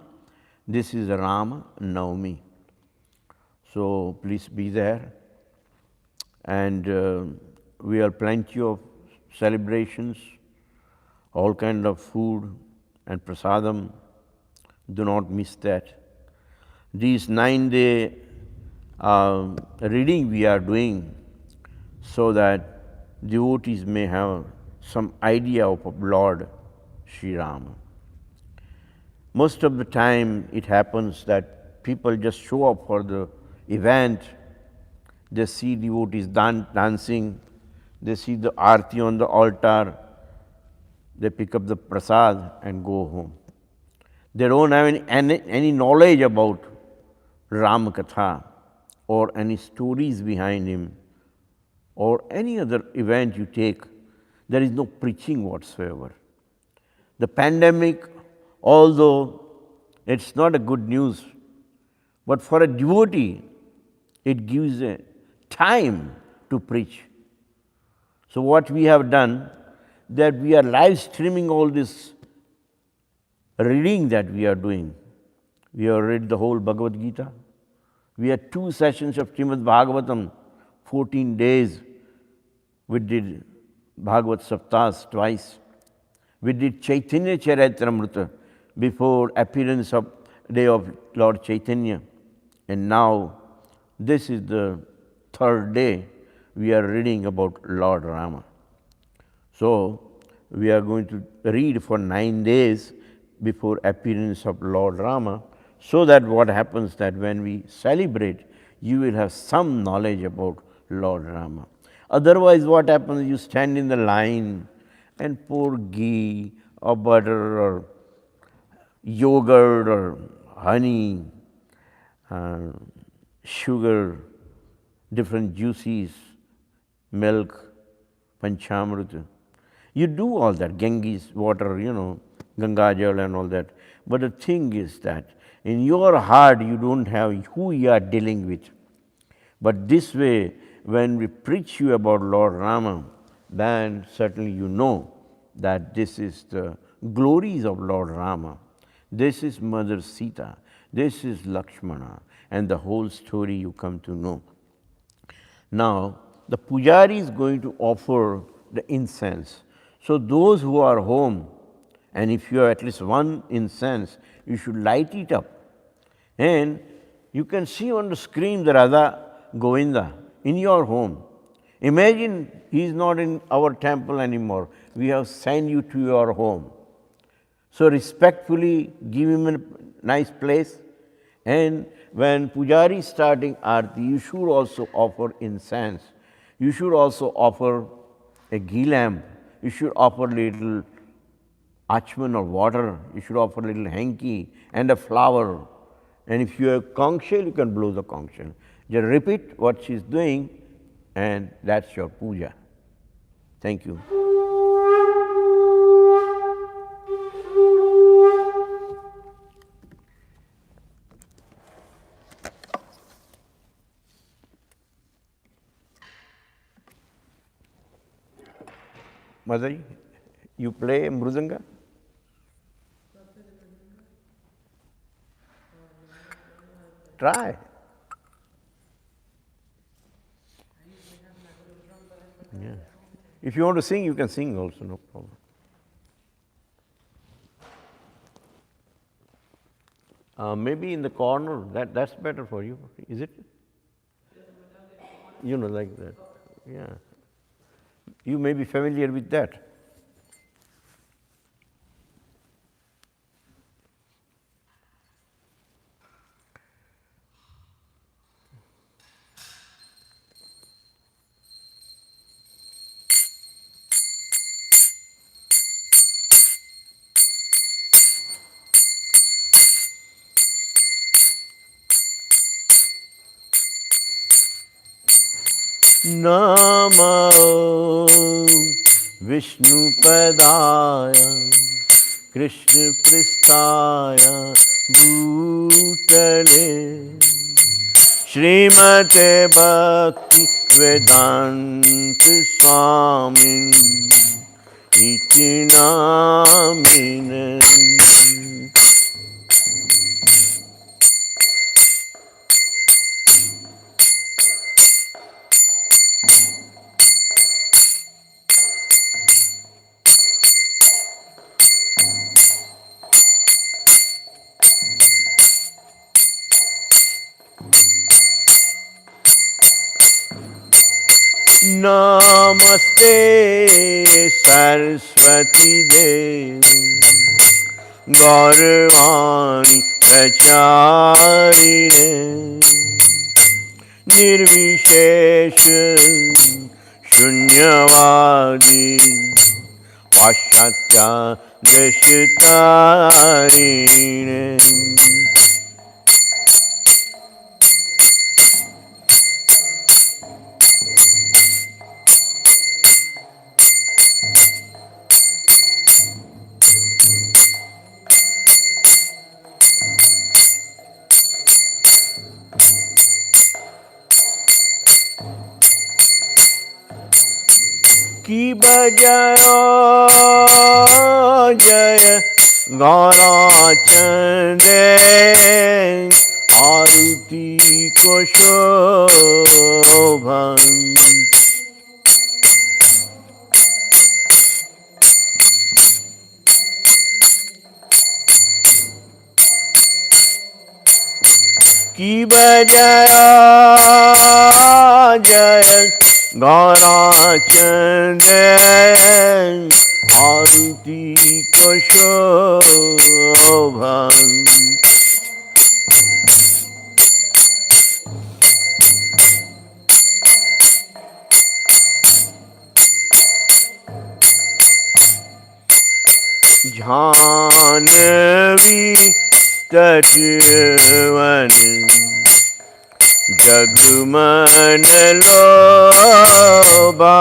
Speaker 1: this is Rama Navami. So please be there. And we have plenty of celebrations, all kind of food and prasadam. Do not miss that. These 9-day reading we are doing so that devotees may have some idea of Lord Sri Rama. Most of the time it happens that people just show up for the event, they see devotees dancing, they see the aarti on the altar, they pick up the prasad and go home. They don't have any knowledge about Ram Katha or any stories behind him or any other event you take. There is no preaching whatsoever. The pandemic, although it's not a good news, but for a devotee, it gives a time to preach. So what we have done, that we are live streaming all this reading that we are doing. We have read the whole Bhagavad Gita. We had 2 sessions of Srimad Bhagavatam, 14 days. We did Bhagavad Saptas twice. We did Chaitanya Charitamrita before appearance of day of Lord Chaitanya. And now this is the 3rd day we are reading about Lord Rama. So we are going to read for 9 days before appearance of Lord Rama, so that what happens that when we celebrate, you will have some knowledge about Lord Rama. Otherwise what happens, you stand in the line and pour ghee or butter or yogurt or honey, sugar, different juices, milk, panchamrita. You do all that, Ganges water, Ganga Jal and all that. But the thing is that in your heart you don't have who you are dealing with. But this way, when we preach you about Lord Rama, then certainly you know that this is the glories of Lord Rama. This is Mother Sita. This is Lakshmana. And the whole story you come to know. Now, the pujari is going to offer the incense. So those who are home And if you have at least one incense, you should light it up. And you can see on the screen the Radha Govinda in your home. Imagine he is not in our temple anymore. We have sent you to your home. So respectfully give him a nice place. And when Pujari is starting Aarti, you should also offer incense. You should also offer a ghee lamp. You should offer little achman or water. You should offer a little hanky and a flower. And if you have conch shell, you can blow the conch shell. Just repeat what she is doing, and that's your puja. Thank you. Madaji, you play mrudanga? Try. Yeah. If you want to sing, you can sing also, no problem. Maybe in the corner, that's better for you, is it? You know, like that. Yeah. You may be familiar with that. Namo Vishnupadaya Krishna Pristaya Bhutale Srimate Bhakti Vedanta Swamin Iti Namine. Namaste Saraswati Devi Gauravani Pracharine Nirvishesha Shunyavadi Vashatya Deshitarine. की बजायो जय गौराचंदे आरती को शोभन की बजायो जय गौराचंदे आरती को शोभन जानवी तटवन जगमन लोबा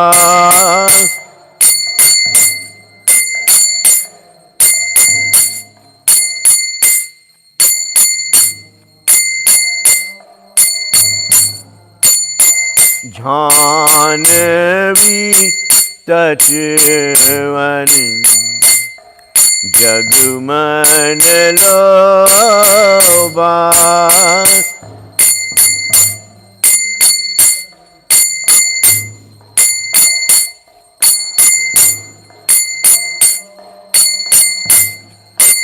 Speaker 1: जानवी तटवन जगमन लोबा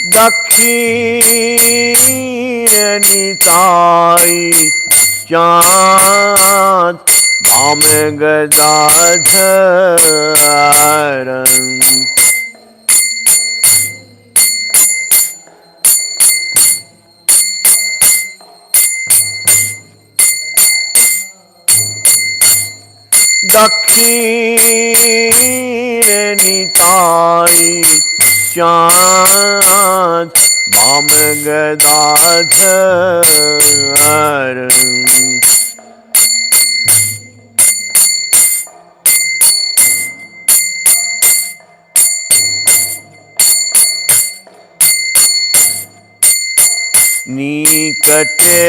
Speaker 1: दक्षिण निताई चाँद बाम गदाधर दक्षिण निताई चाँद बाम गदाधर निकटे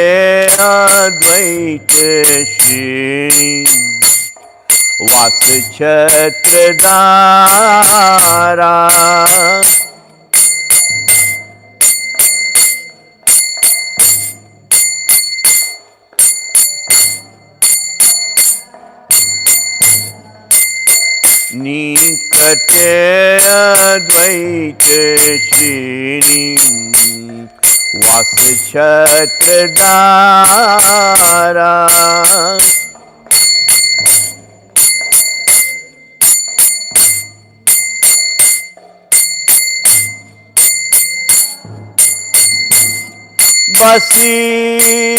Speaker 1: अद्वैत श्री वास छत्रधारा निकटे अद्वैत श्री वास छत्रधारा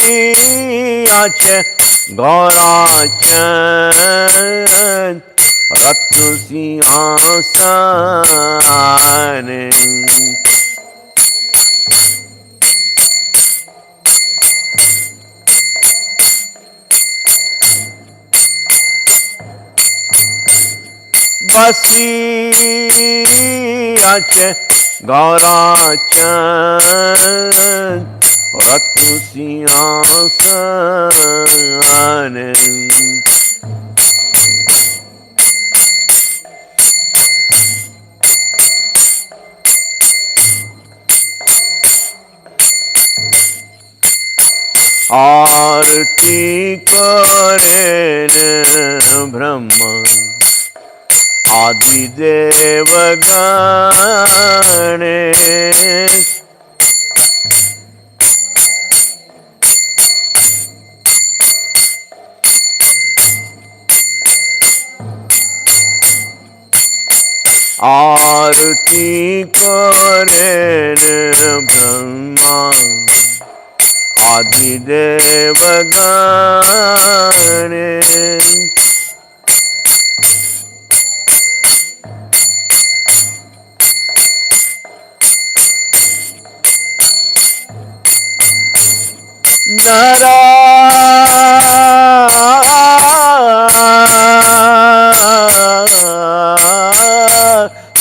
Speaker 1: बसियाच गौराचन रत्न सिंहासन बसियाच गौराचन रत्न सिंहासन आरती करेन ब्रह्मा आदिदेव गणेश आरती करेन ब्रह्मा आदिदेव गणेश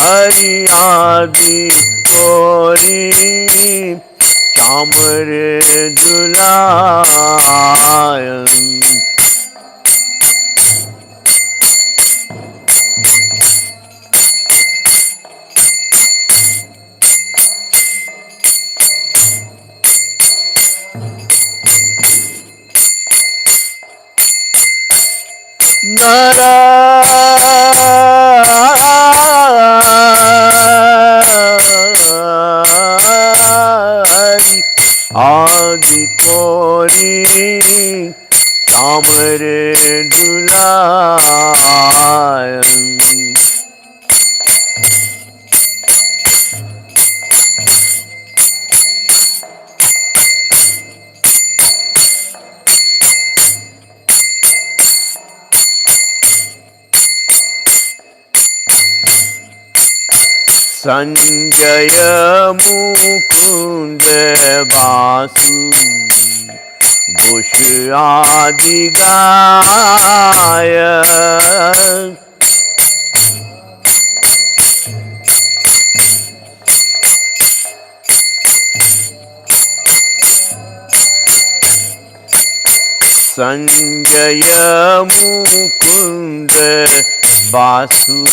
Speaker 1: हरि आदि कोरी चामर जुलाय हरि आदि कोरी चामर दुलाय संजय मुकुंद बासु घोष आदि गाय संजय मुकुंद बासु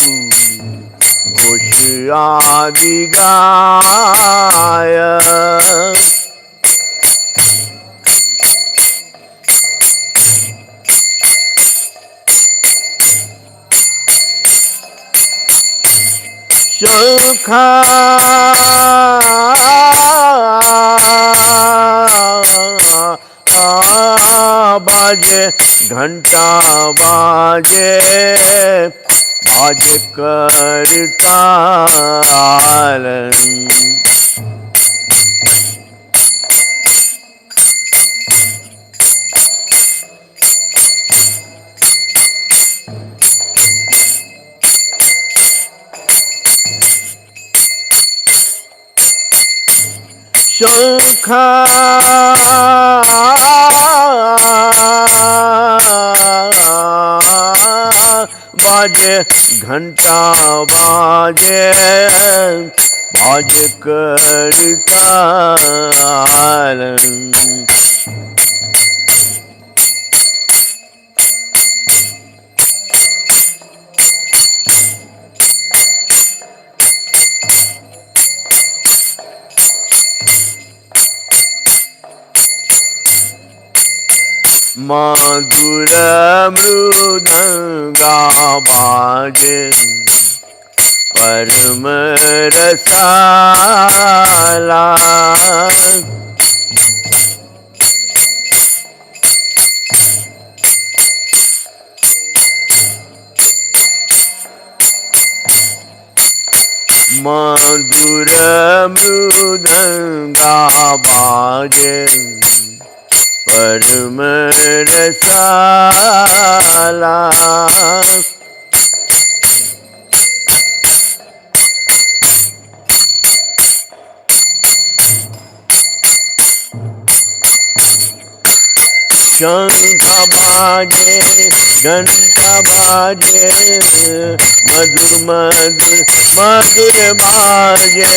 Speaker 1: घोष आदि गाय सुखाय बाजे घंटा बाजे बाजे करताल शंख बाजे घंटा बाजे बाजे करताल मधुर मृदंगा बाजे परम रसाला मधुर मृदंगा बाजे परम रसाला शंख बाजे घंटा बाजे मधुर मधुर मधुर बाजे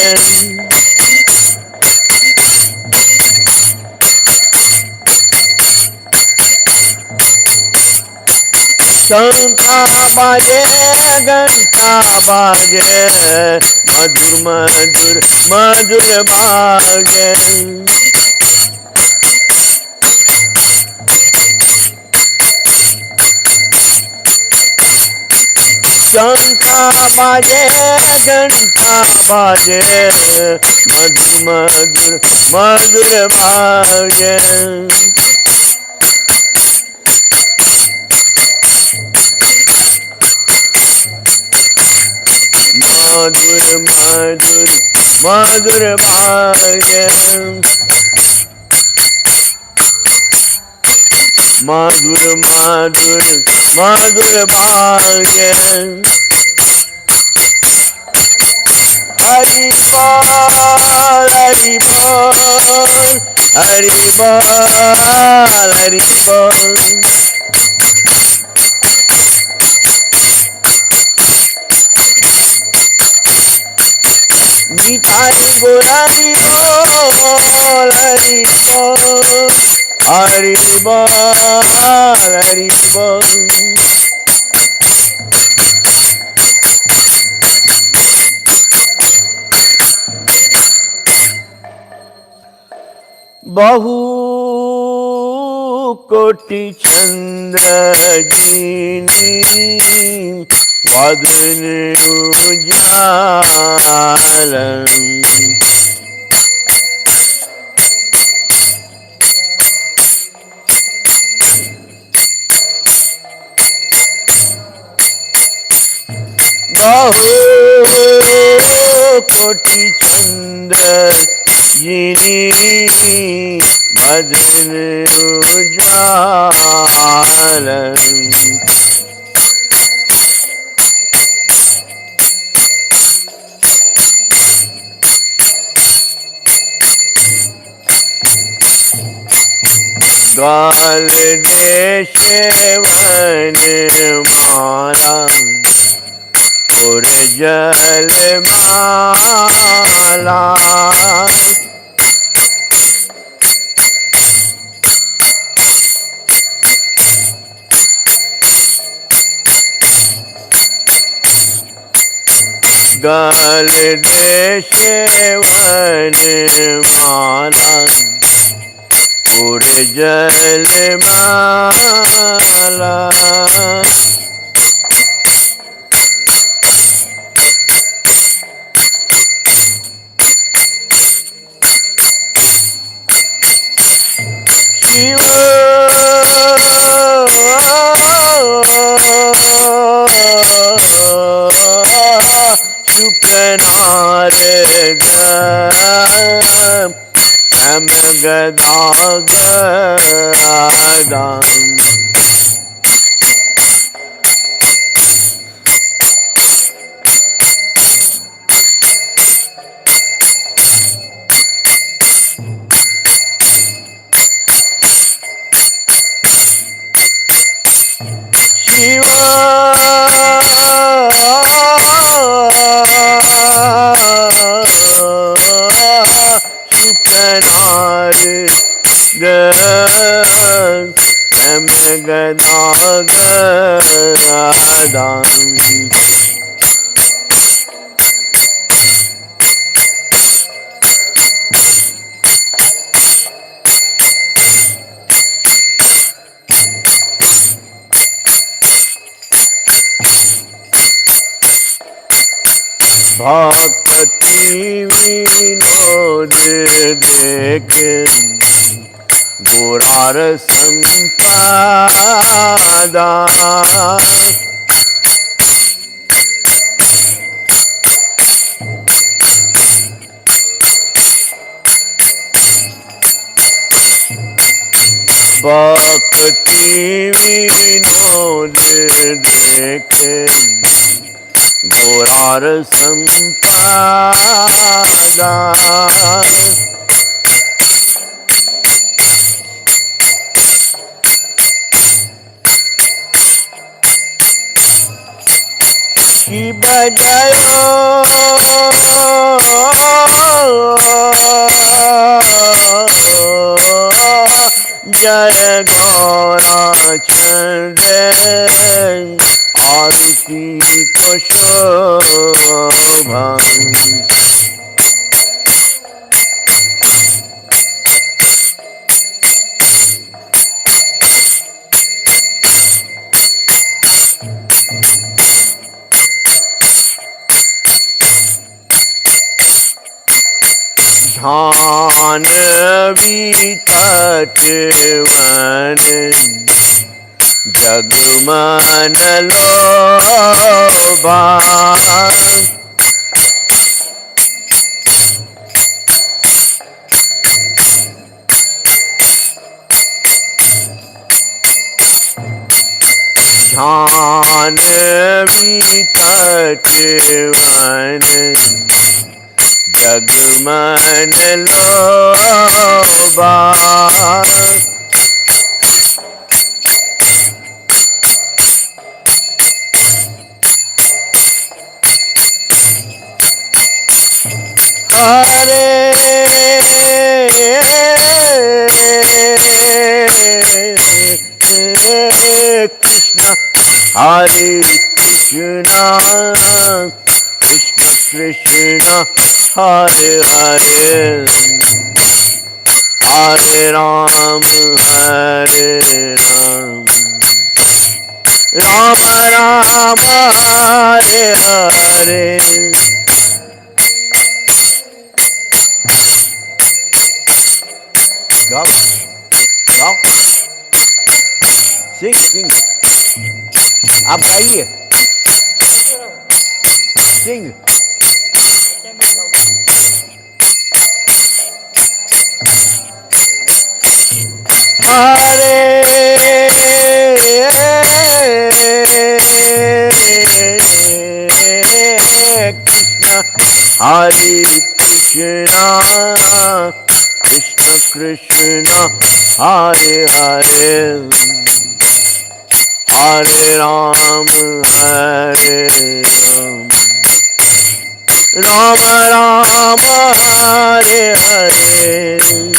Speaker 1: शंख बाजे घंटा बाजे मधुर मधुर मधुर बाजे शंख बाजे घंटा बाजे मधुर मधुर मधुर बाजे मधुर मधुर मधुर बाजे मधुर मधुर मधुर बाजे हरि बोल हरि बोल हरि बोल हरि बोल मिठाई गोरारी बोल हरि बोल हरि बोल हरि बोल बहु कोटि चंद्र जीनी वदन उजालन बहु कोटि चंद्र जिनी बदन उजालन गाल देशे वन माला और जल माला गाल देशे वन माला और जल माला शिव भक्ति विनोद देख गोरार संपादा भक्ति विनोद देख गोरार संपादा शिव जय जय गौराचंद्र आरती को शोभा ध्यान विकट वन जगमन लोभा ध्यान विकट वन जगमन लोभा हरे कृष्ण हरे कृष्ण कृष्ण कृष्ण हरे हरे हरे राम राम राम हरे हरे गाओ गाओ सिंग सिंग आप गाइए सिंग हरे कृष्ण हरे कृष्ण कृष्ण कृष्ण हरे हरे हरे राम राम राम हरे हरे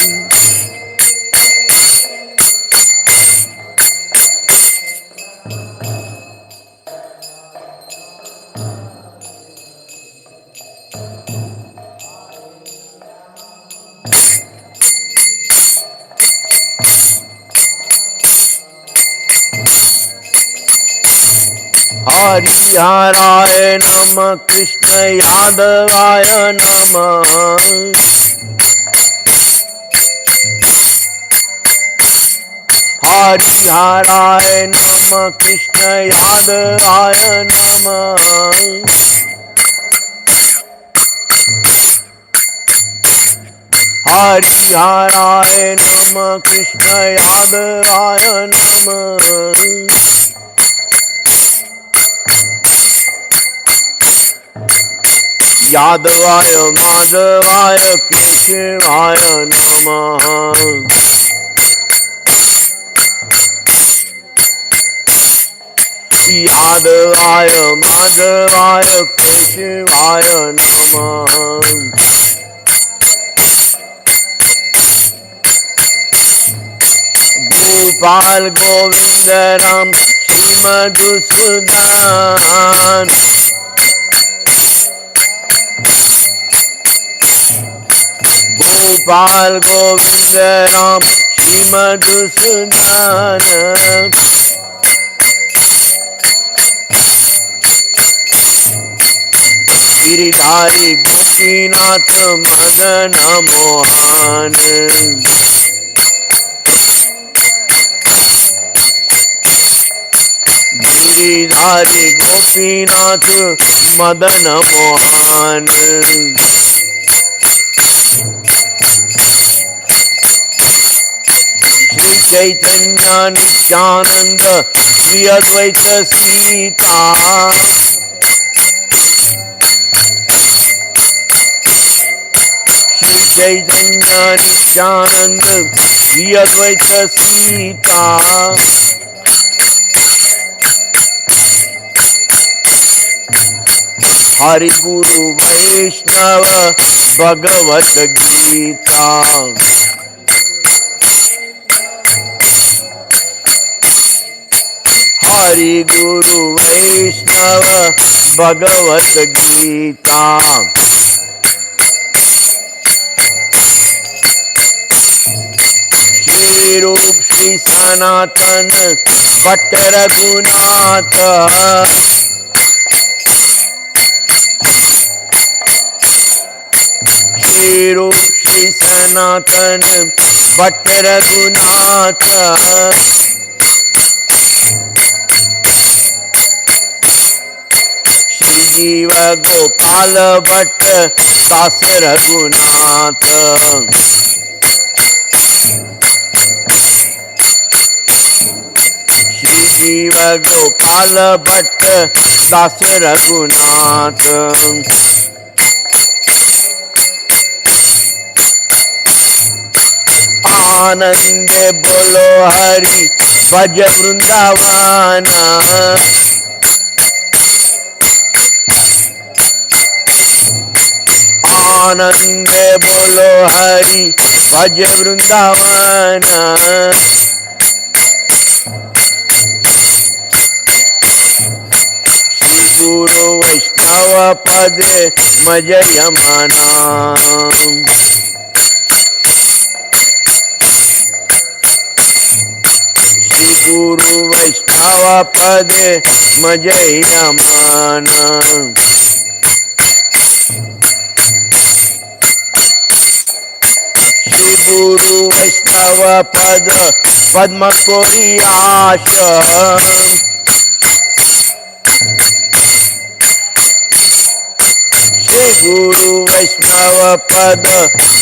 Speaker 1: हरिहराय नमः कृष्ण यादवाय नमः हरिहराय नमः कृष्ण यादवाय नमः Hariharaya Namah, Krishna Yadavaya Namah. Yadavaya Madhavaya Keshivaya Namah. Yadavaya Madhavaya Keshivaya Namah. Gopal Govinda Ram Shri Madhusudan. Gopal Govinda Ram Shri Madhusudan. Giridhari Gopinath Madana Mohan. Giridhari Gopinath Madana Mohan. Shri Chaitanya Nityananda Shri Advaita Sita. Shri Chaitanya Nityananda Shri Advaita Sita. Hari Guru Vaishnava Bhagavad Gita. Hari Guru Vaishnava Bhagavad Gita. Shri Rup Shri Sanatan Bhatt Raghunatha. Shri Rup Shri Sanatan Bhatt Raghunatha. Shri Jiva Gopala Bhatt Das Raghunatha. Shri Jiva Gopala Bhatt Das Raghunatha. Anande bolo Hari Bhaj Vrindavana. Anande bolo Hari Bhaj Vrindavana. Shri Guru Vaishnava Pade Majayamana. Shri Guru Vaishnava Pade Majayamana. Shri Guru Vaishnava Pada Padma Koriyasha. Shri Guru Vaishnava Pada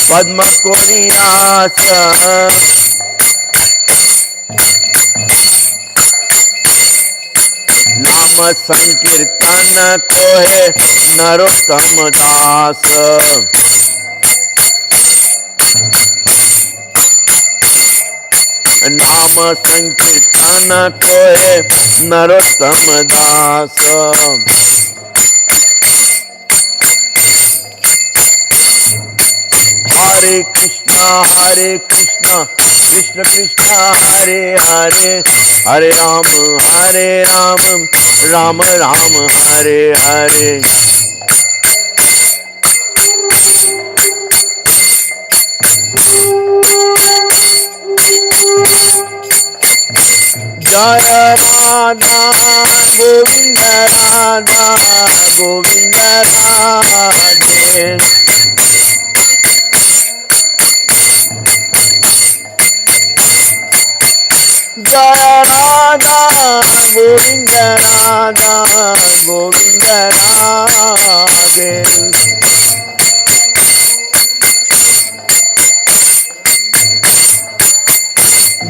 Speaker 1: Padma Koriyasha. नाम संकीर्तन को है नरोत्तम दास. नाम संकीर्तन को है नरोत्तम दास. Hare Krishna, Krishna Krishna Hare Hare, Hare Rama, Rama Rama Hare Hare. Jaya Radha Govinda Radha Govinda Radhe. Jaya Radha Govinda Radha Govinda Radhe.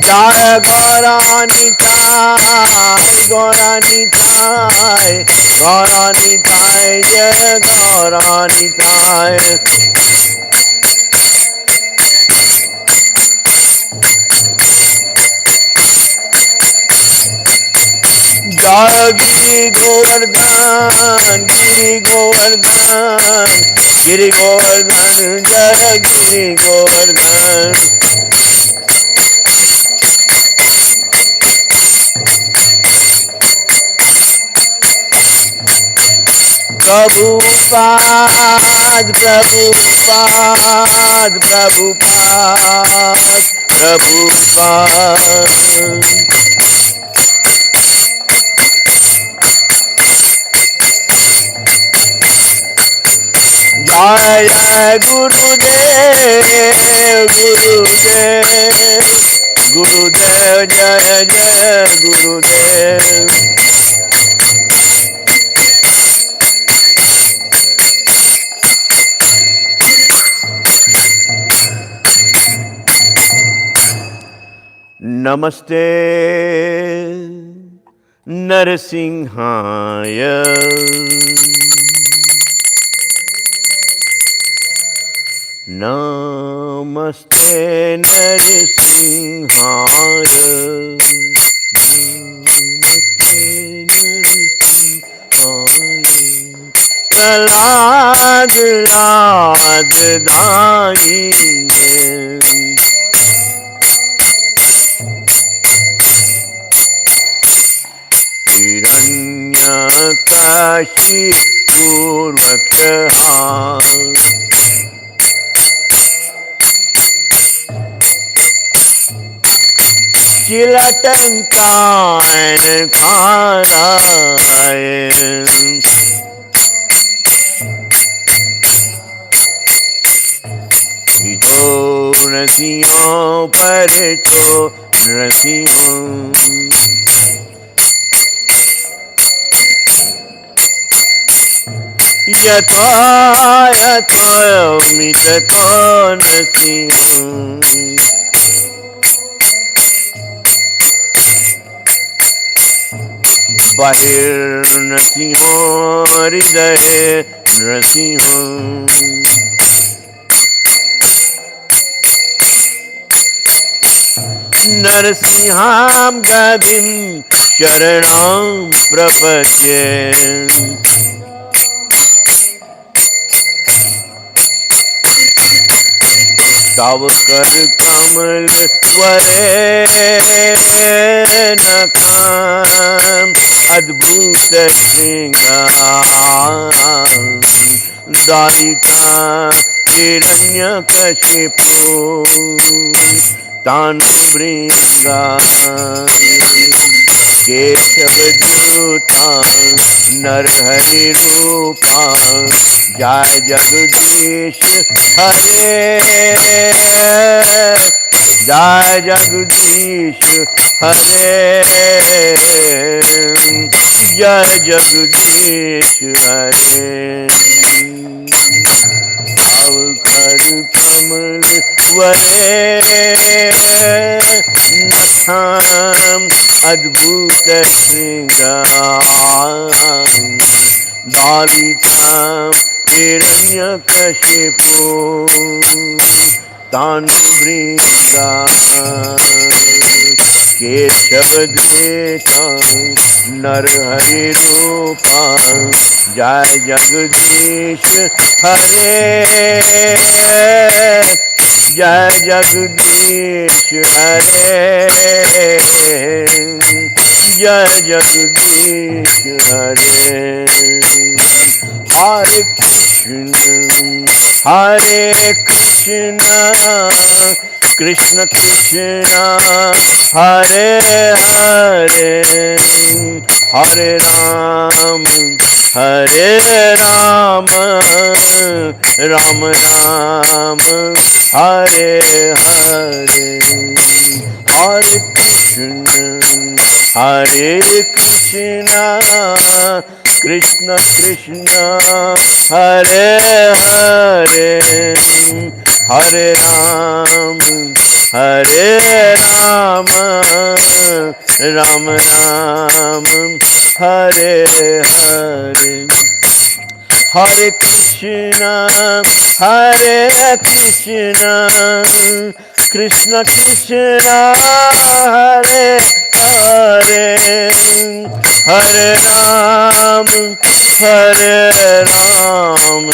Speaker 1: Jaya Gauranitai, Gauranitai, Gauranitai, Jaya Gauranitai. Jaya Giri Govardhan, Giri Govardhan, Giri Govardhan, Jaya Giri Govardhan. Prabhupada, Prabhupada, Prabhupada, Prabhupada. Jaya Gurudev, Gurudev, Gurudev, Jaya Jaya Gurudev. Namaste Narasimhaya. Namaste Narasimhaya. Namaste Narasimhaya. Prahlad Lad Daine. Hiranyakashipu Chilatankan Kharayan. Ito Nasiho Parito Nasiho. Yatha yatha mitato Nasiho. Bahir Nasiho Hriday Nasiho. Narasimham Gadim Sharanam Prapatye. Tav kar kamal vare nakam adbhut shringar dalita hiranyakashipu tanu bringa Keshavadhuta Narhari Rupa Jai Jagadish Hare Jai Jagadish Hare Jai Jagadish Hare Avkar Kamal Vare Natham Adbhut Shringar Dalitam Hiranyakashipu Tanu Bringa Keshavadveta Narhari Rupa Jai Jagadish Hare Jai Jagadish Hare Jai Jagadish Hare Hare Krishna Krishna Krishna Hare Hare Hare Ram Hare Rama Rama Rama Hare Hare Hare Krishna Krishna Krishna Hare Hare Hare Ram Hare Rama, Rama Rama, Hare Hare. Hare Krishna, Hare Krishna, Krishna Krishna, Hare Hare, Hare Ram, Hare Ram,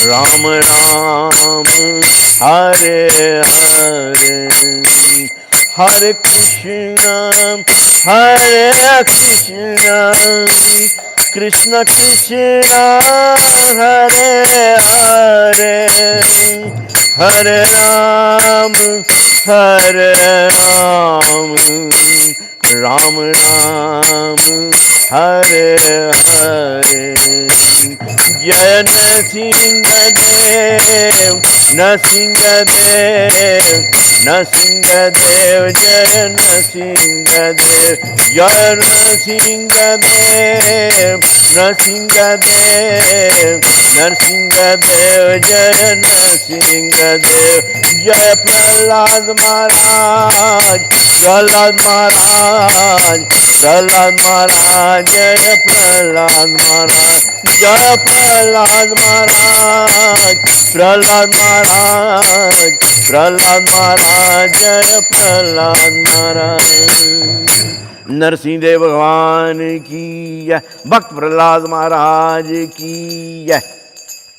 Speaker 1: Ram Ram, Hare Hare. Hare Krishna, Hare Krishna, Krishna Krishna, Hare Hare, Hare Ram, Hare Ram, Ram Ram, Hare Hare. Jaya Nrsimhadev, Nrsimhadev, Nrsimhadev, Jaya Nrsimhadev, Jaya Nrsimhadev, Nrsimhadev, Nrsimhadev, Jaya Nrsimhadev, Jaya Prahlad Maharaj, Prahlad Maharaj, Prahlad Maharaj, Jaya Prahlad Maharaj, Jaya Prahlad Maharaj, Prahlad Maharaj, Prahlad Maharaj, Jaya Prahlad Maharaj. Narsingh Dev भगवान की जय, भक्त प्रहलाद महाराज की जय।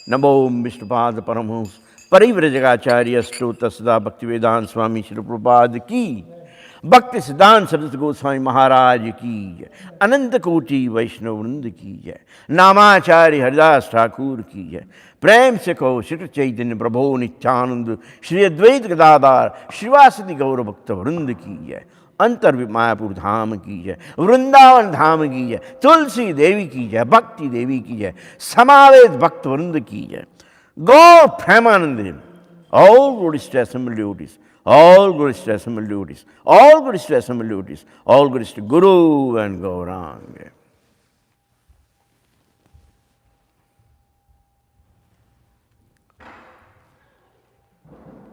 Speaker 1: नमो विष्णुपाद परमहंस परिव्रजकाचार्य स्तोत्र सदा भक्तिवेदांत स्वामी श्री प्रभुपाद की, भक्ति सिद्धांत सरस्वती गोस्वामी महाराज की जय, अनंत कोटि वैष्णव वृंद की जय, नामाचार्य हरिदास ठाकुर की जय। प्रेम से कहो श्री चैतन्य प्रभो नित्यानंद श्री अद्वैत गदाधार श्रीवासदि गौर भक्त वृंद की जय, अंतर मायापुर धाम की जय, वृंदावन धाम की जय, तुलसी देवी की जय, भक्ति देवी की जय, समावेद भक्त वृंद की जय। गो Premanand, all glories to assembled devotees, all glories to assembled devotees, all glories to assembled devotees, all glories to Guru and Gauranga.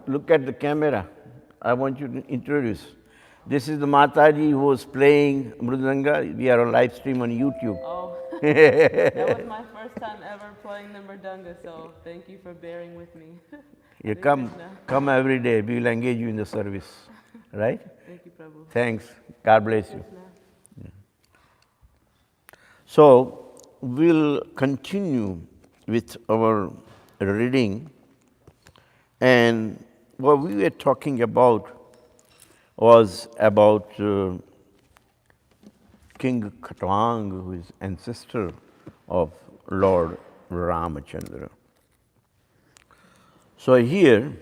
Speaker 1: Look at the camera. I want you to introduce. This is the Mataji who was playing Mridanga. We are on live stream on YouTube.
Speaker 3: Oh, that was my first time ever playing the Mridanga, so thank you for bearing with me.
Speaker 1: You come every day. We will engage you in the service. Right?
Speaker 3: Thank you, Prabhu.
Speaker 1: Thanks. God bless you. Yeah. So, we'll continue with our reading. And what we were talking about was about King Katwang, who is ancestor of Lord Ramachandra. So here,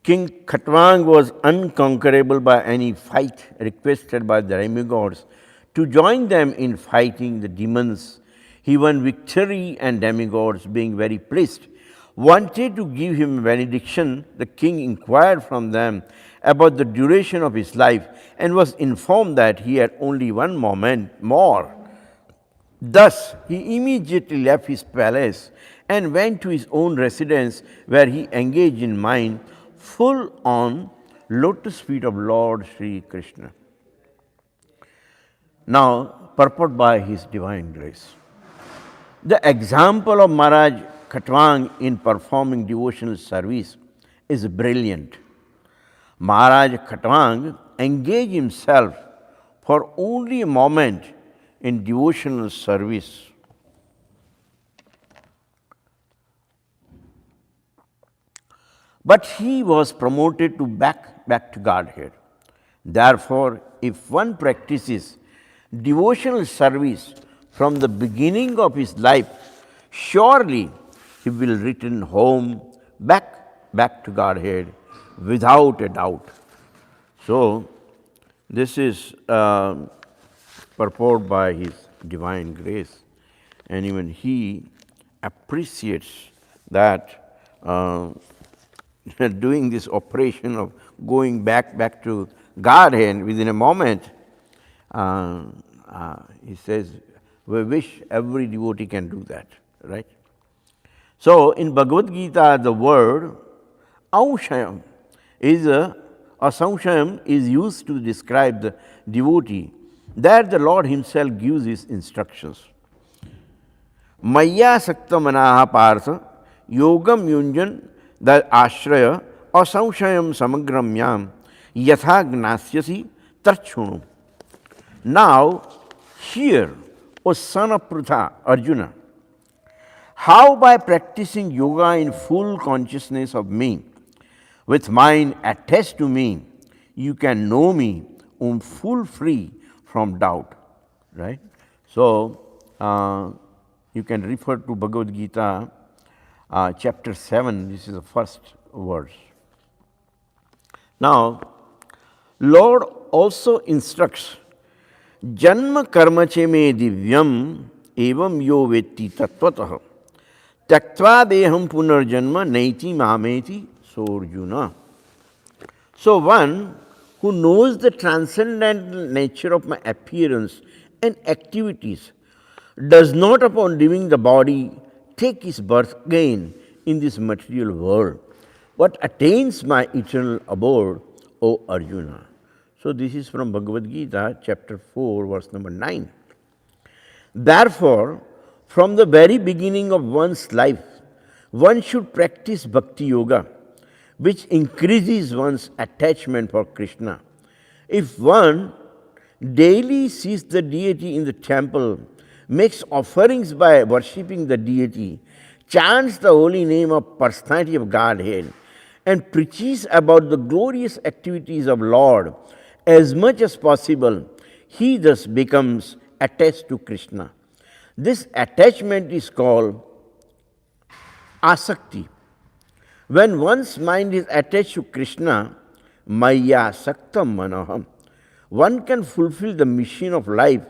Speaker 1: King Katwang was unconquerable by any fight requested by the demigods to join them in fighting the demons. He won victory, and demigods, being very pleased, wanted to give him benediction. The king inquired from them about the duration of his life and was informed that he had only one moment more. Thus, he immediately left his palace and went to his own residence, where he engaged in mind full on lotus feet of Lord Sri Krishna. Now, purport by his divine grace. The example of Maharaj Katwang in performing devotional service is brilliant. Maharaj Katwang engaged himself for only a moment in devotional service. But he was promoted to back to Godhead. Therefore, if one practices devotional service from the beginning of his life, surely he will return home back to Godhead without a doubt. So, this is purport by his divine grace, and even he appreciates that doing this operation of going back to Godhead within a moment. He says, we wish every devotee can do that, right? So, in Bhagavad Gita, the word Aushayam is Asamshayam is used to describe the devotee that the Lord himself gives his instructions. Maya sakta manaha partha yogam yunjan the ashraya asamshayam samagramyam yatha gnasyasi tarchunu. Now, hear, O son of Pritha, Arjuna, how by practicing yoga in full consciousness of me, with mind attached to me, you can know me full free from doubt. Right? So, you can refer to Bhagavad Gita, chapter 7, this is the first verse. Now, Lord also instructs, Janma karma che me divyam evam yo vetti tattvataha tyaktva deham punarjanma naiti mameti sorjuna. So one who knows the transcendental nature of my appearance and activities does not upon leaving the body take his birth again in this material world, but attains my eternal abode, O Arjuna. So this is from Bhagavad Gita, chapter 4, verse number 9. Therefore, from the very beginning of one's life, one should practice bhakti yoga, which increases one's attachment for Krishna. If one daily sees the deity in the temple, makes offerings by worshipping the deity, chants the holy name of personality of Godhead, and preaches about the glorious activities of Lord as much as possible, he thus becomes attached to Krishna. This attachment is called asakti. When one's mind is attached to Krishna, maya saktam manaham, one can fulfill the mission of life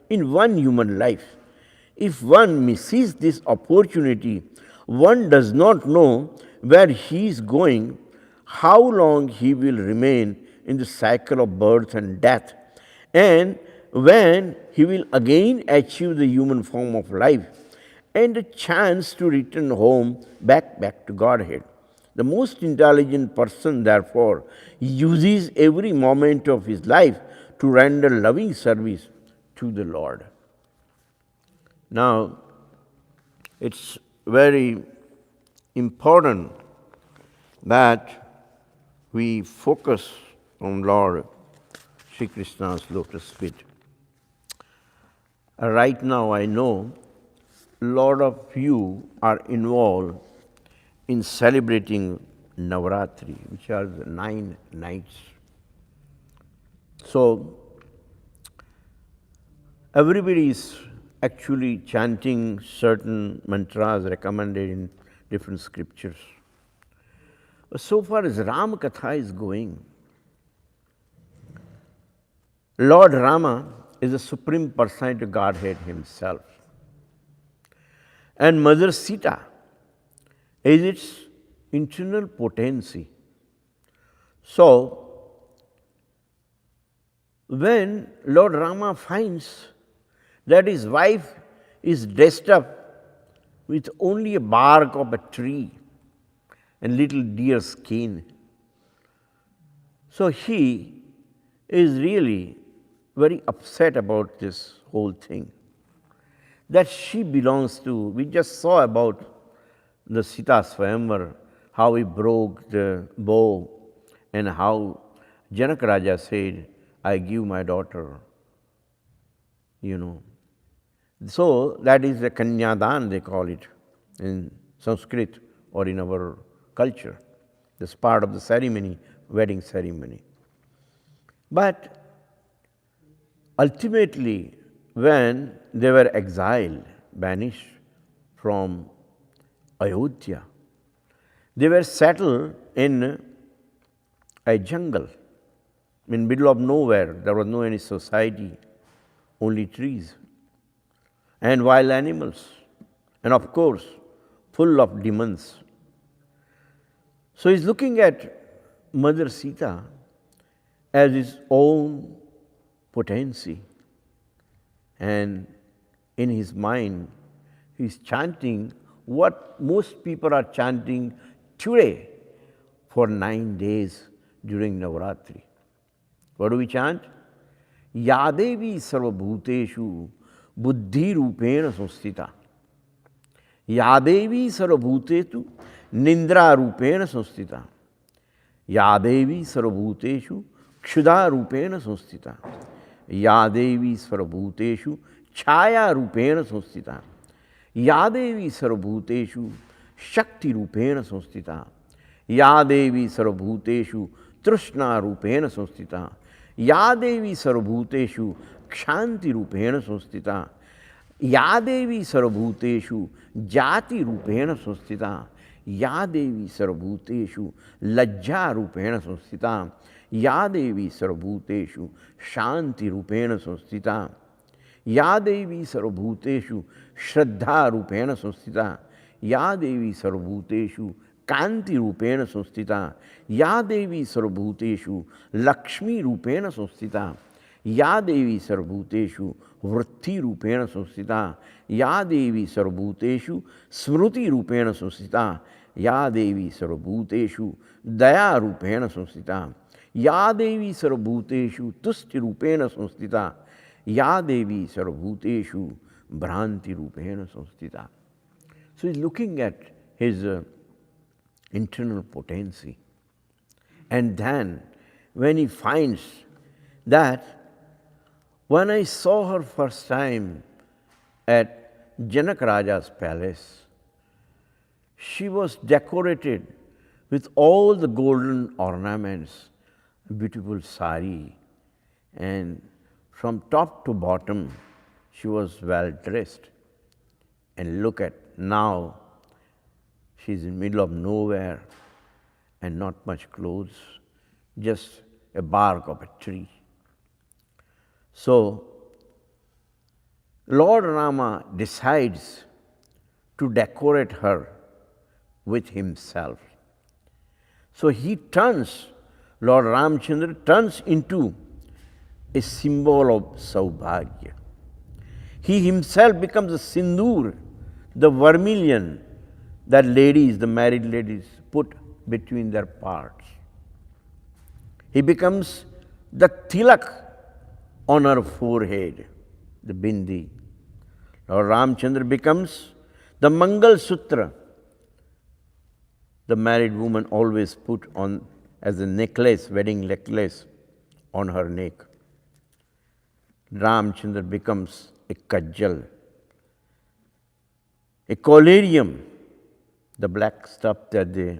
Speaker 1: in one human life. If one misses this opportunity, one does not know where he is going, how long he will remain in the cycle of birth and death, and when he will again achieve the human form of life and a chance to return home back to Godhead. The most intelligent person, therefore, uses every moment of his life to render loving service to the Lord. Now, it's very important that we focus on Lord Sri Krishna's lotus feet. Right now, I know a lot of you are involved in celebrating Navaratri, which are the 9 nights. So, everybody is actually chanting certain mantras recommended in different scriptures. But so far as Rama Katha is going, Lord Rama is the Supreme Personality of Godhead himself. And Mother Sita is its internal potency. So, when Lord Rama finds that his wife is dressed up with only a bark of a tree and little deer skin, so he is really very upset about this whole thing. That she belongs to, we just saw about the Sita Swayamvar, how he broke the bow and how Janak Raja said, I give my daughter, So that is a Kanyadan, they call it in Sanskrit or in our culture. This part of the ceremony, wedding ceremony. But ultimately, when they were exiled, banished from Ayodhya, they were settled in a jungle, in middle of nowhere. There was no any society, only trees and wild animals, and of course, full of demons. So he's looking at Mother Sita as his own potency, and in his mind, he's chanting what most people are chanting today for 9 days during Navaratri. What do we chant? Yadevi sarvabhuteshu buddhi rupena samstita. Yadevi sarvabhutetu nindra rupena samstita. Yadevi sarvabhuteshu kshuda rupena samstita. Yadevi sarvabhuteshu chaya rupena samstita. Yadevi sarvabhuteshu shakti rupena samstita. Yadevi sarvabhuteshu trishna rupena samstita. Yadevi sarvabhuteshu kshanti rupena samstita. Yadevi sarvabhuteshu jati rupena samstita. Yadevi sarvabhuteshu lajja rupena samstita. Yadevi sarvabhuteshu shanti rupena samstita. Yadevi sarvabhuteshu shraddha rupena samstita. Yadevi sarvabhuteshu kanti rupena samstita. Yadevi sarvabhuteshu lakshmi rupena samstita. Yadevi sarvabhuteshu vritti rupena samstita. Yadevi sarvabhuteshu smruti rupena samstita. Yadevi sarvabhuteshu daya rupena samstita. Yadevi sarvabhuteshu tusti rupena samstita. Yadevi sarvabhuteshu bhranti rupena samstita. So he's looking at his internal potency. And then when he finds that when I saw her first time at Janak Raja's palace, she was decorated with all the golden ornaments, beautiful sari, and from top to bottom she was well dressed. And look at now, she's in the middle of nowhere and not much clothes, just a bark of a tree. So, Lord Rama decides to decorate her with himself. So he turns, Lord Ramchandra turns into a symbol of Saubhagya. He himself becomes a sindoor, the vermilion that ladies, the married ladies, put between their parts. He becomes the tilak on her forehead, the bindi. Lord Ramchandra becomes the Mangal Sutra, the married woman always put on as a necklace, wedding necklace on her neck. Ramchandra becomes a kajjal, a collyrium, the black stuff that they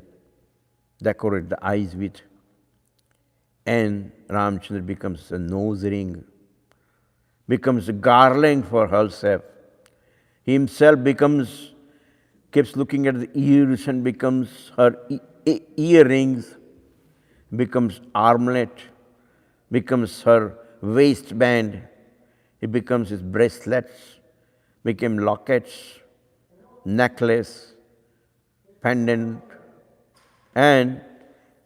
Speaker 1: decorate the eyes with. And Ramchandra becomes a nose ring, becomes a garland for herself. He himself becomes, keeps looking at the ears and becomes her earrings, becomes armlet, becomes her waistband, it becomes his bracelets, became lockets, necklace, pendant. And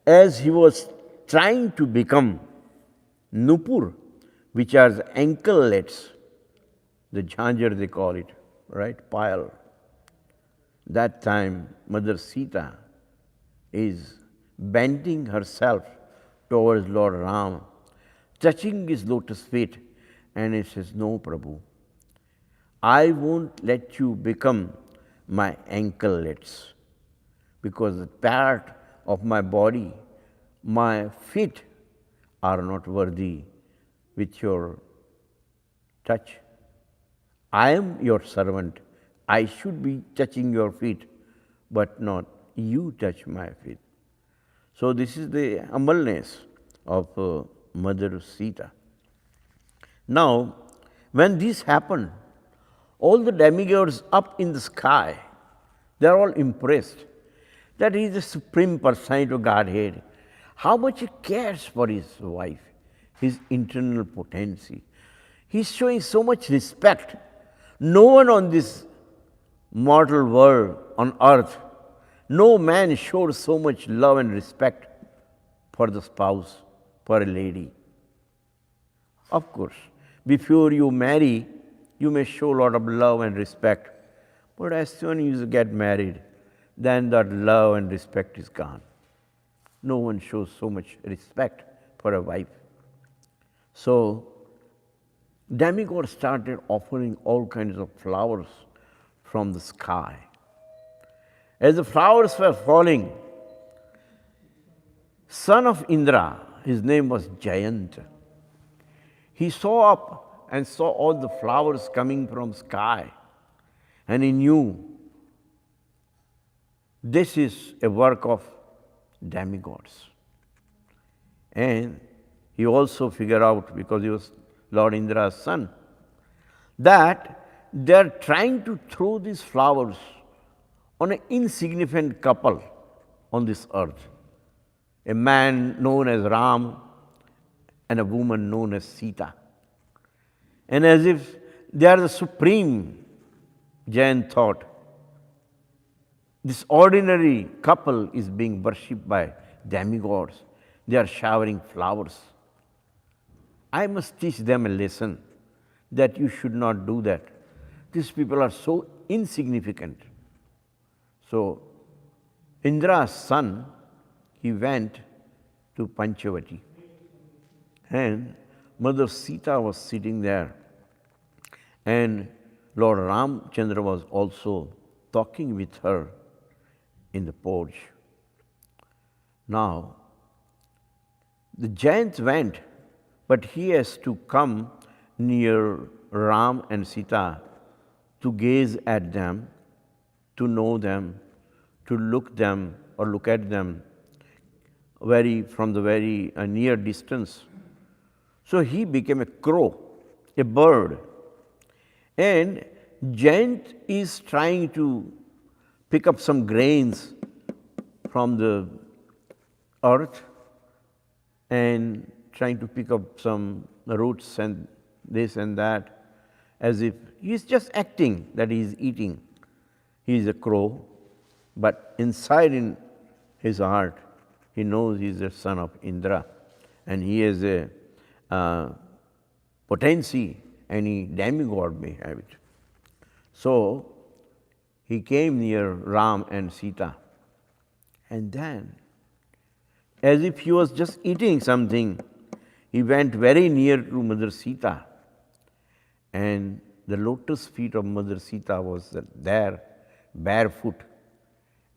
Speaker 1: as he was trying to become nupur, which are the anklets, the jhanjar they call it, right, pile. That time Mother Sita is bending herself towards Lord Rama, touching his lotus feet, and he says, "No, Prabhu, I won't let you become my anklets, because the part of my body, my feet are not worthy with your touch. I am your servant. I should be touching your feet, but not you touch my feet." So this is the humbleness of Mother Sita. Now, when this happened, all the demigods up in the sky, they are all impressed that he is the supreme personality of Godhead. How much he cares for his wife, his internal potency. He is showing so much respect. No one on this mortal world, on earth, no man showed so much love and respect for the spouse, for a lady. Of course, before you marry, you may show a lot of love and respect. But as soon as you get married, then that love and respect is gone. No one shows so much respect for a wife. So demigod started offering all kinds of flowers from the sky. As the flowers were falling, son of Indra, his name was Jayant, he saw up and saw all the flowers coming from sky, and he knew this is a work of demigods. And he also figured out, because he was Lord Indra's son, that they are trying to throw these flowers on an insignificant couple on this earth. A man known as Ram and a woman known as Sita. And as if they are the supreme, Jain thought, this ordinary couple is being worshipped by demigods. They are showering flowers. I must teach them a lesson that you should not do that. These people are so insignificant. So Indra's son, he went to Panchavati, and Mother Sita was sitting there, and Lord Ramchandra was also talking with her in the porch. Now, the giant went, but he has to come near Ram and Sita to gaze at them, to know them, to look at them from the very near distance. So he became a crow, a bird. And giant is trying to pick up some grains from the earth and trying to pick up some roots and this and that, as if he is just acting that he is eating. He is a crow, but inside in his heart, he knows he is the son of Indra, and he has a potency any demigod may have it. So he came near Ram and Sita, and then, as if he was just eating something, he went very near to Mother Sita, and the lotus feet of Mother Sita was there, barefoot,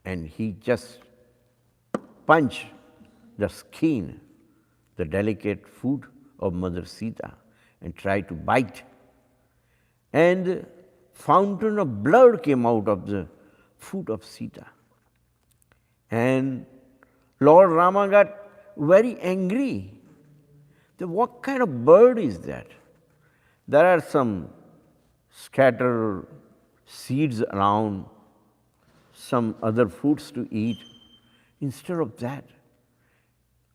Speaker 1: and he just punched the skin, the delicate foot of Mother Sita, and tried to bite. And fountain of blood came out of the foot of Sita. And Lord Rama got very angry. What kind of bird is that? There are some scattered seeds around, some other fruits to eat. Instead of that,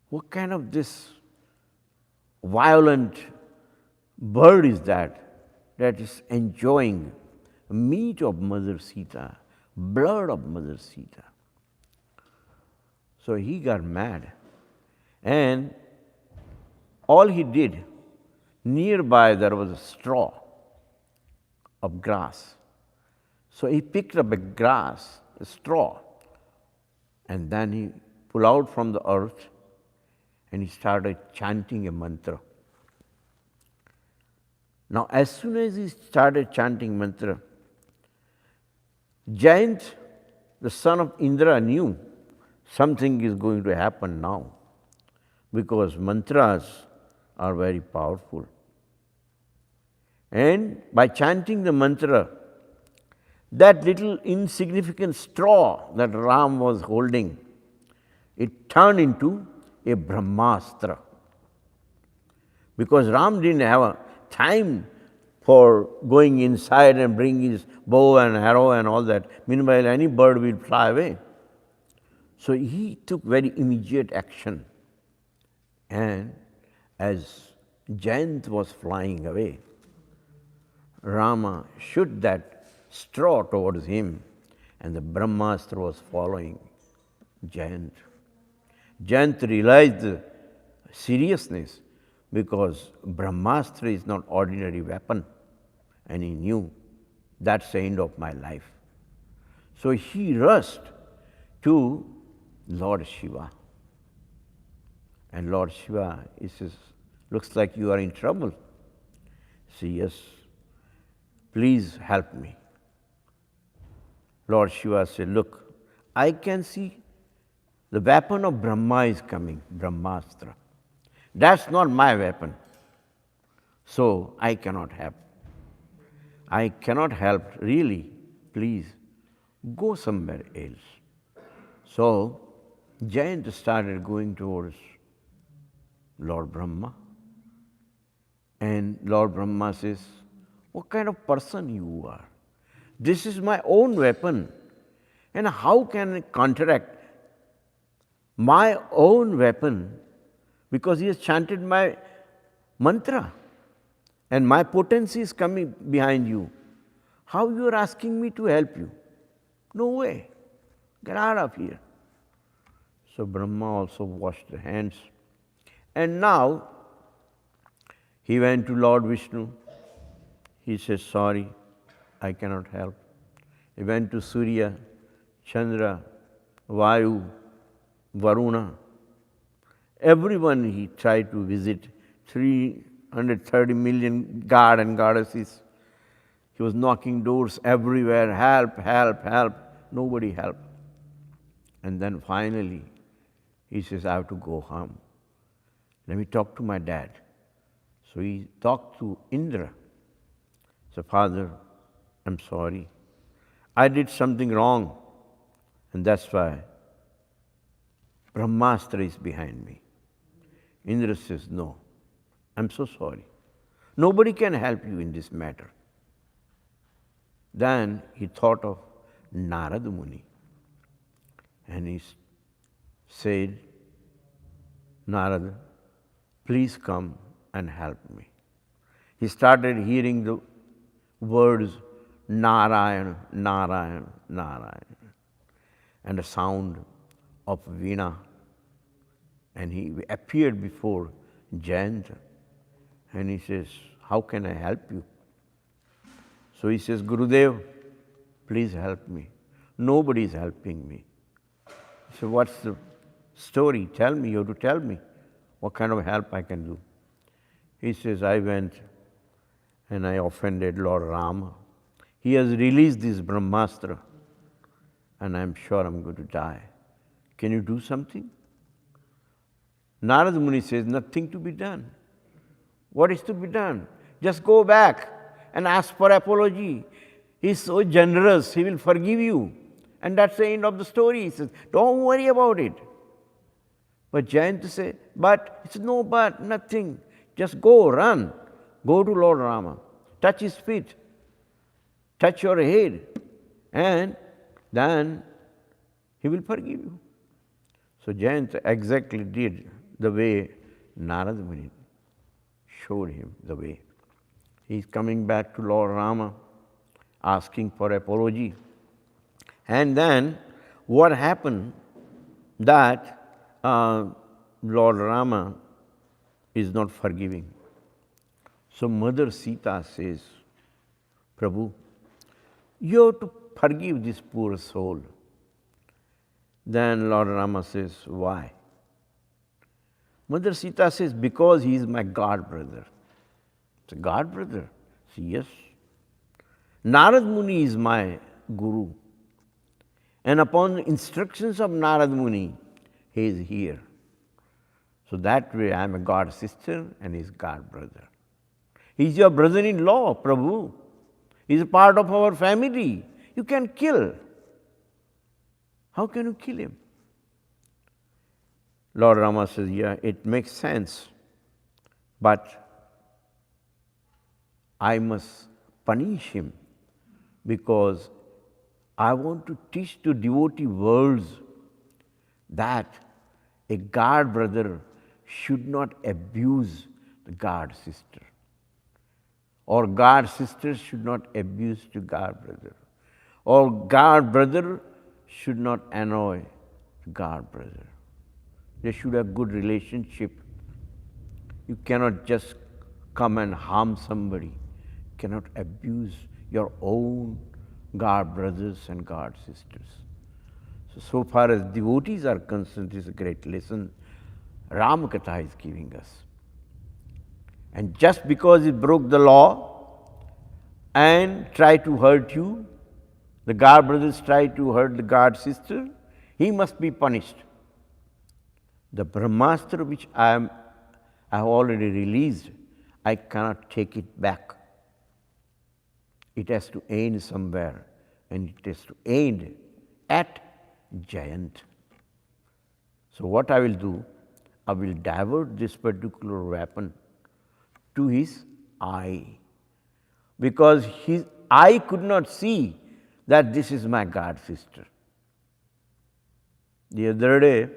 Speaker 1: what kind of this violent bird is that is enjoying meat of Mother Sita, blood of Mother Sita? So he got mad, and all he did, nearby there was a straw of grass. So he picked up a straw, and then he pulled out from the earth and he started chanting a mantra. Now, as soon as he started chanting mantra, Giant, the son of Indra, knew something is going to happen now, because mantras are very powerful. And by chanting the mantra, that little insignificant straw that Ram was holding, it turned into a Brahmastra. Because Ram didn't have a time for going inside and bringing his bow and arrow and all that. Meanwhile, any bird will fly away. So he took very immediate action. And as Jayant was flying away, Rama shot that straw towards him, and the Brahmastra was following Jayant. Jayant realized the seriousness, because Brahmastra is not ordinary weapon, and he knew that's the end of my life. So he rushed to Lord Shiva, And Lord Shiva, he says, looks like you are in trouble. Say, yes, please help me. Lord Shiva said, look, I can see the weapon of Brahma is coming, Brahmastra. That's not my weapon. So I cannot help. I cannot help, really. Please, go somewhere else. So Jayant started going towards Lord Brahma. And Lord Brahma says, what kind of person you are? This is my own weapon. And how can I counteract my own weapon? Because he has chanted my mantra. And my potency is coming behind you. How you are asking me to help you? No way. Get out of here. So Brahma also washed the hands. And now he went to Lord Vishnu. He says, sorry, I cannot help. He went to Surya, Chandra, Vayu, Varuna. Everyone he tried to visit, 330 million god and goddesses. He was knocking doors everywhere, help, help, help. Nobody helped. And then finally, he says, I have to go home. Let me talk to my dad. So he talked to Indra. So, Father, I'm sorry. I did something wrong. And that's why Brahmastra is behind me. Indra says, no, I'm so sorry. Nobody can help you in this matter. Then he thought of Narada Muni. And he said, Narada, please come and help me. He started hearing the words Narayana, Narayana, Narayana, and the sound of Veena. And he appeared before Jayanta. And he says, how can I help you? So he says, Gurudev, please help me. Nobody is helping me. So what's the story? Tell me, you have to tell me what kind of help I can do. He says, I went and I offended Lord Rama. He has released this Brahmastra and I'm sure I'm going to die. Can you do something? Narada Muni says, nothing to be done. What is to be done? Just go back and ask for apology. He's so generous, he will forgive you. And that's the end of the story. He says, don't worry about it. But Jayanta says, but, he says, no but, nothing. Just go, run. Go to Lord Rama. Touch his feet. Touch your head. And then he will forgive you. So Jayanta exactly did the way Narada Muni showed him the way. He's coming back to Lord Rama, asking for apology. And then what happened that Lord Rama is not forgiving. So Mother Sita says, Prabhu, you have to forgive this poor soul. Then Lord Rama says, why? Mother Sita says, because he is my god brother. It's a god brother. Say, yes. Narad Muni is my guru. And upon the instructions of Narad Muni, he is here. So that way I am a god sister and he is god brother. He is your brother-in-law, Prabhu. He is a part of our family. You can kill. How can you kill him? Lord Rama says, yeah, it makes sense. But I must punish him because I want to teach to devotee worlds that a god brother should not abuse the god sister. Or god sister should not abuse the god brother. Or god brother should not annoy the god brother. They should have good relationship. You cannot just come and harm somebody. You cannot abuse your own god brothers and god sisters. So far as devotees are concerned, this is a great lesson. Rama Katha is giving us. And just because he broke the law and tried to hurt you, the God brothers tried to hurt the God sister, he must be punished. The Brahmastra which I have already released, I cannot take it back. It has to end somewhere, and it has to end at Giant. So what I will do, I will divert this particular weapon to his eye, because his eye could not see that this is my God sister. The other day,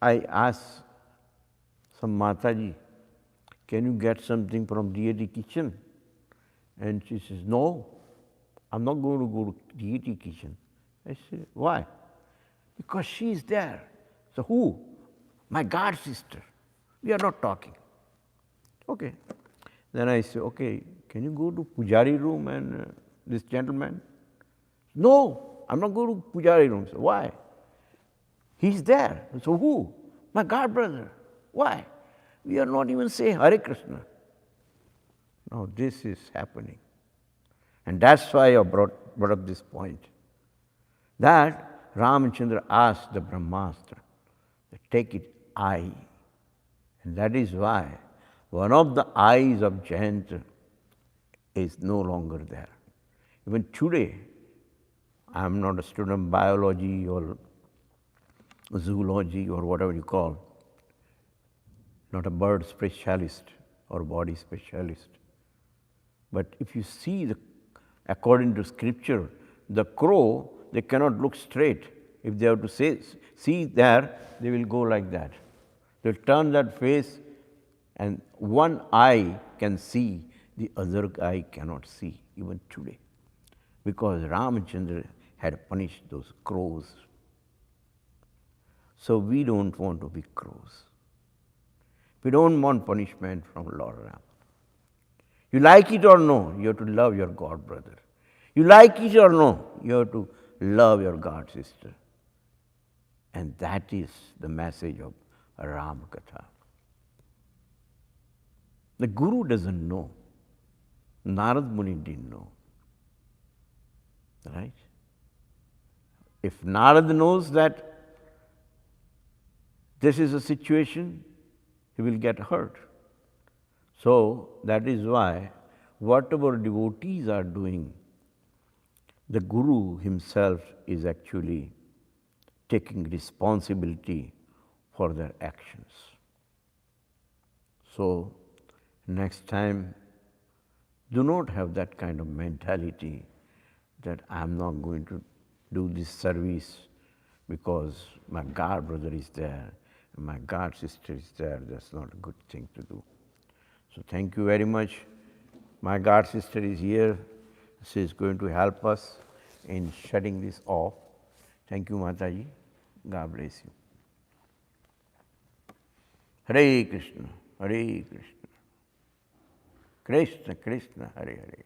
Speaker 1: I asked some Mataji, can you get something from deity kitchen? And she says, no, I'm not going to go to deity kitchen. I said, why? Because she is there. So who? My God sister. We are not talking. Okay. Then I say, okay, can you go to Pujari room and this gentleman? No, I'm not going to Pujari room. So why? He's there. So who? My God brother. Why? We are not even saying Hare Krishna. Now this is happening. And that's why I brought up this point. That Ramachandra asked the Brahmastra, take it eye. And that is why one of the eyes of Jayant is no longer there. Even today, I am not a student of biology or zoology or whatever you call, not a bird specialist or body specialist. But if you see, according to scripture, the crow, they cannot look straight. If they have to see there, they will go like that. They'll turn that face, and one eye can see, the other eye cannot see, even today. Because Ramachandra had punished those crows. So we don't want to be crows. We don't want punishment from Lord Rama. You like it or no, you have to love your God brother. You like it or no, you have to love your God sister. And that is the message of Rama Katha. The Guru doesn't know. Narad Muni didn't know. Right? If Narad knows that this is a situation, he will get hurt. So that is why whatever devotees are doing, the Guru himself is actually taking responsibility for their actions. So next time, do not have that kind of mentality that I am not going to do this service because my God brother is there, and my God sister is there. That's not a good thing to do. So thank you very much. My God sister is here. She is going to help us in shutting this off. Thank you, Mataji. God bless you. Hare Krishna, Hare Krishna, Krishna Krishna, Hare Hare.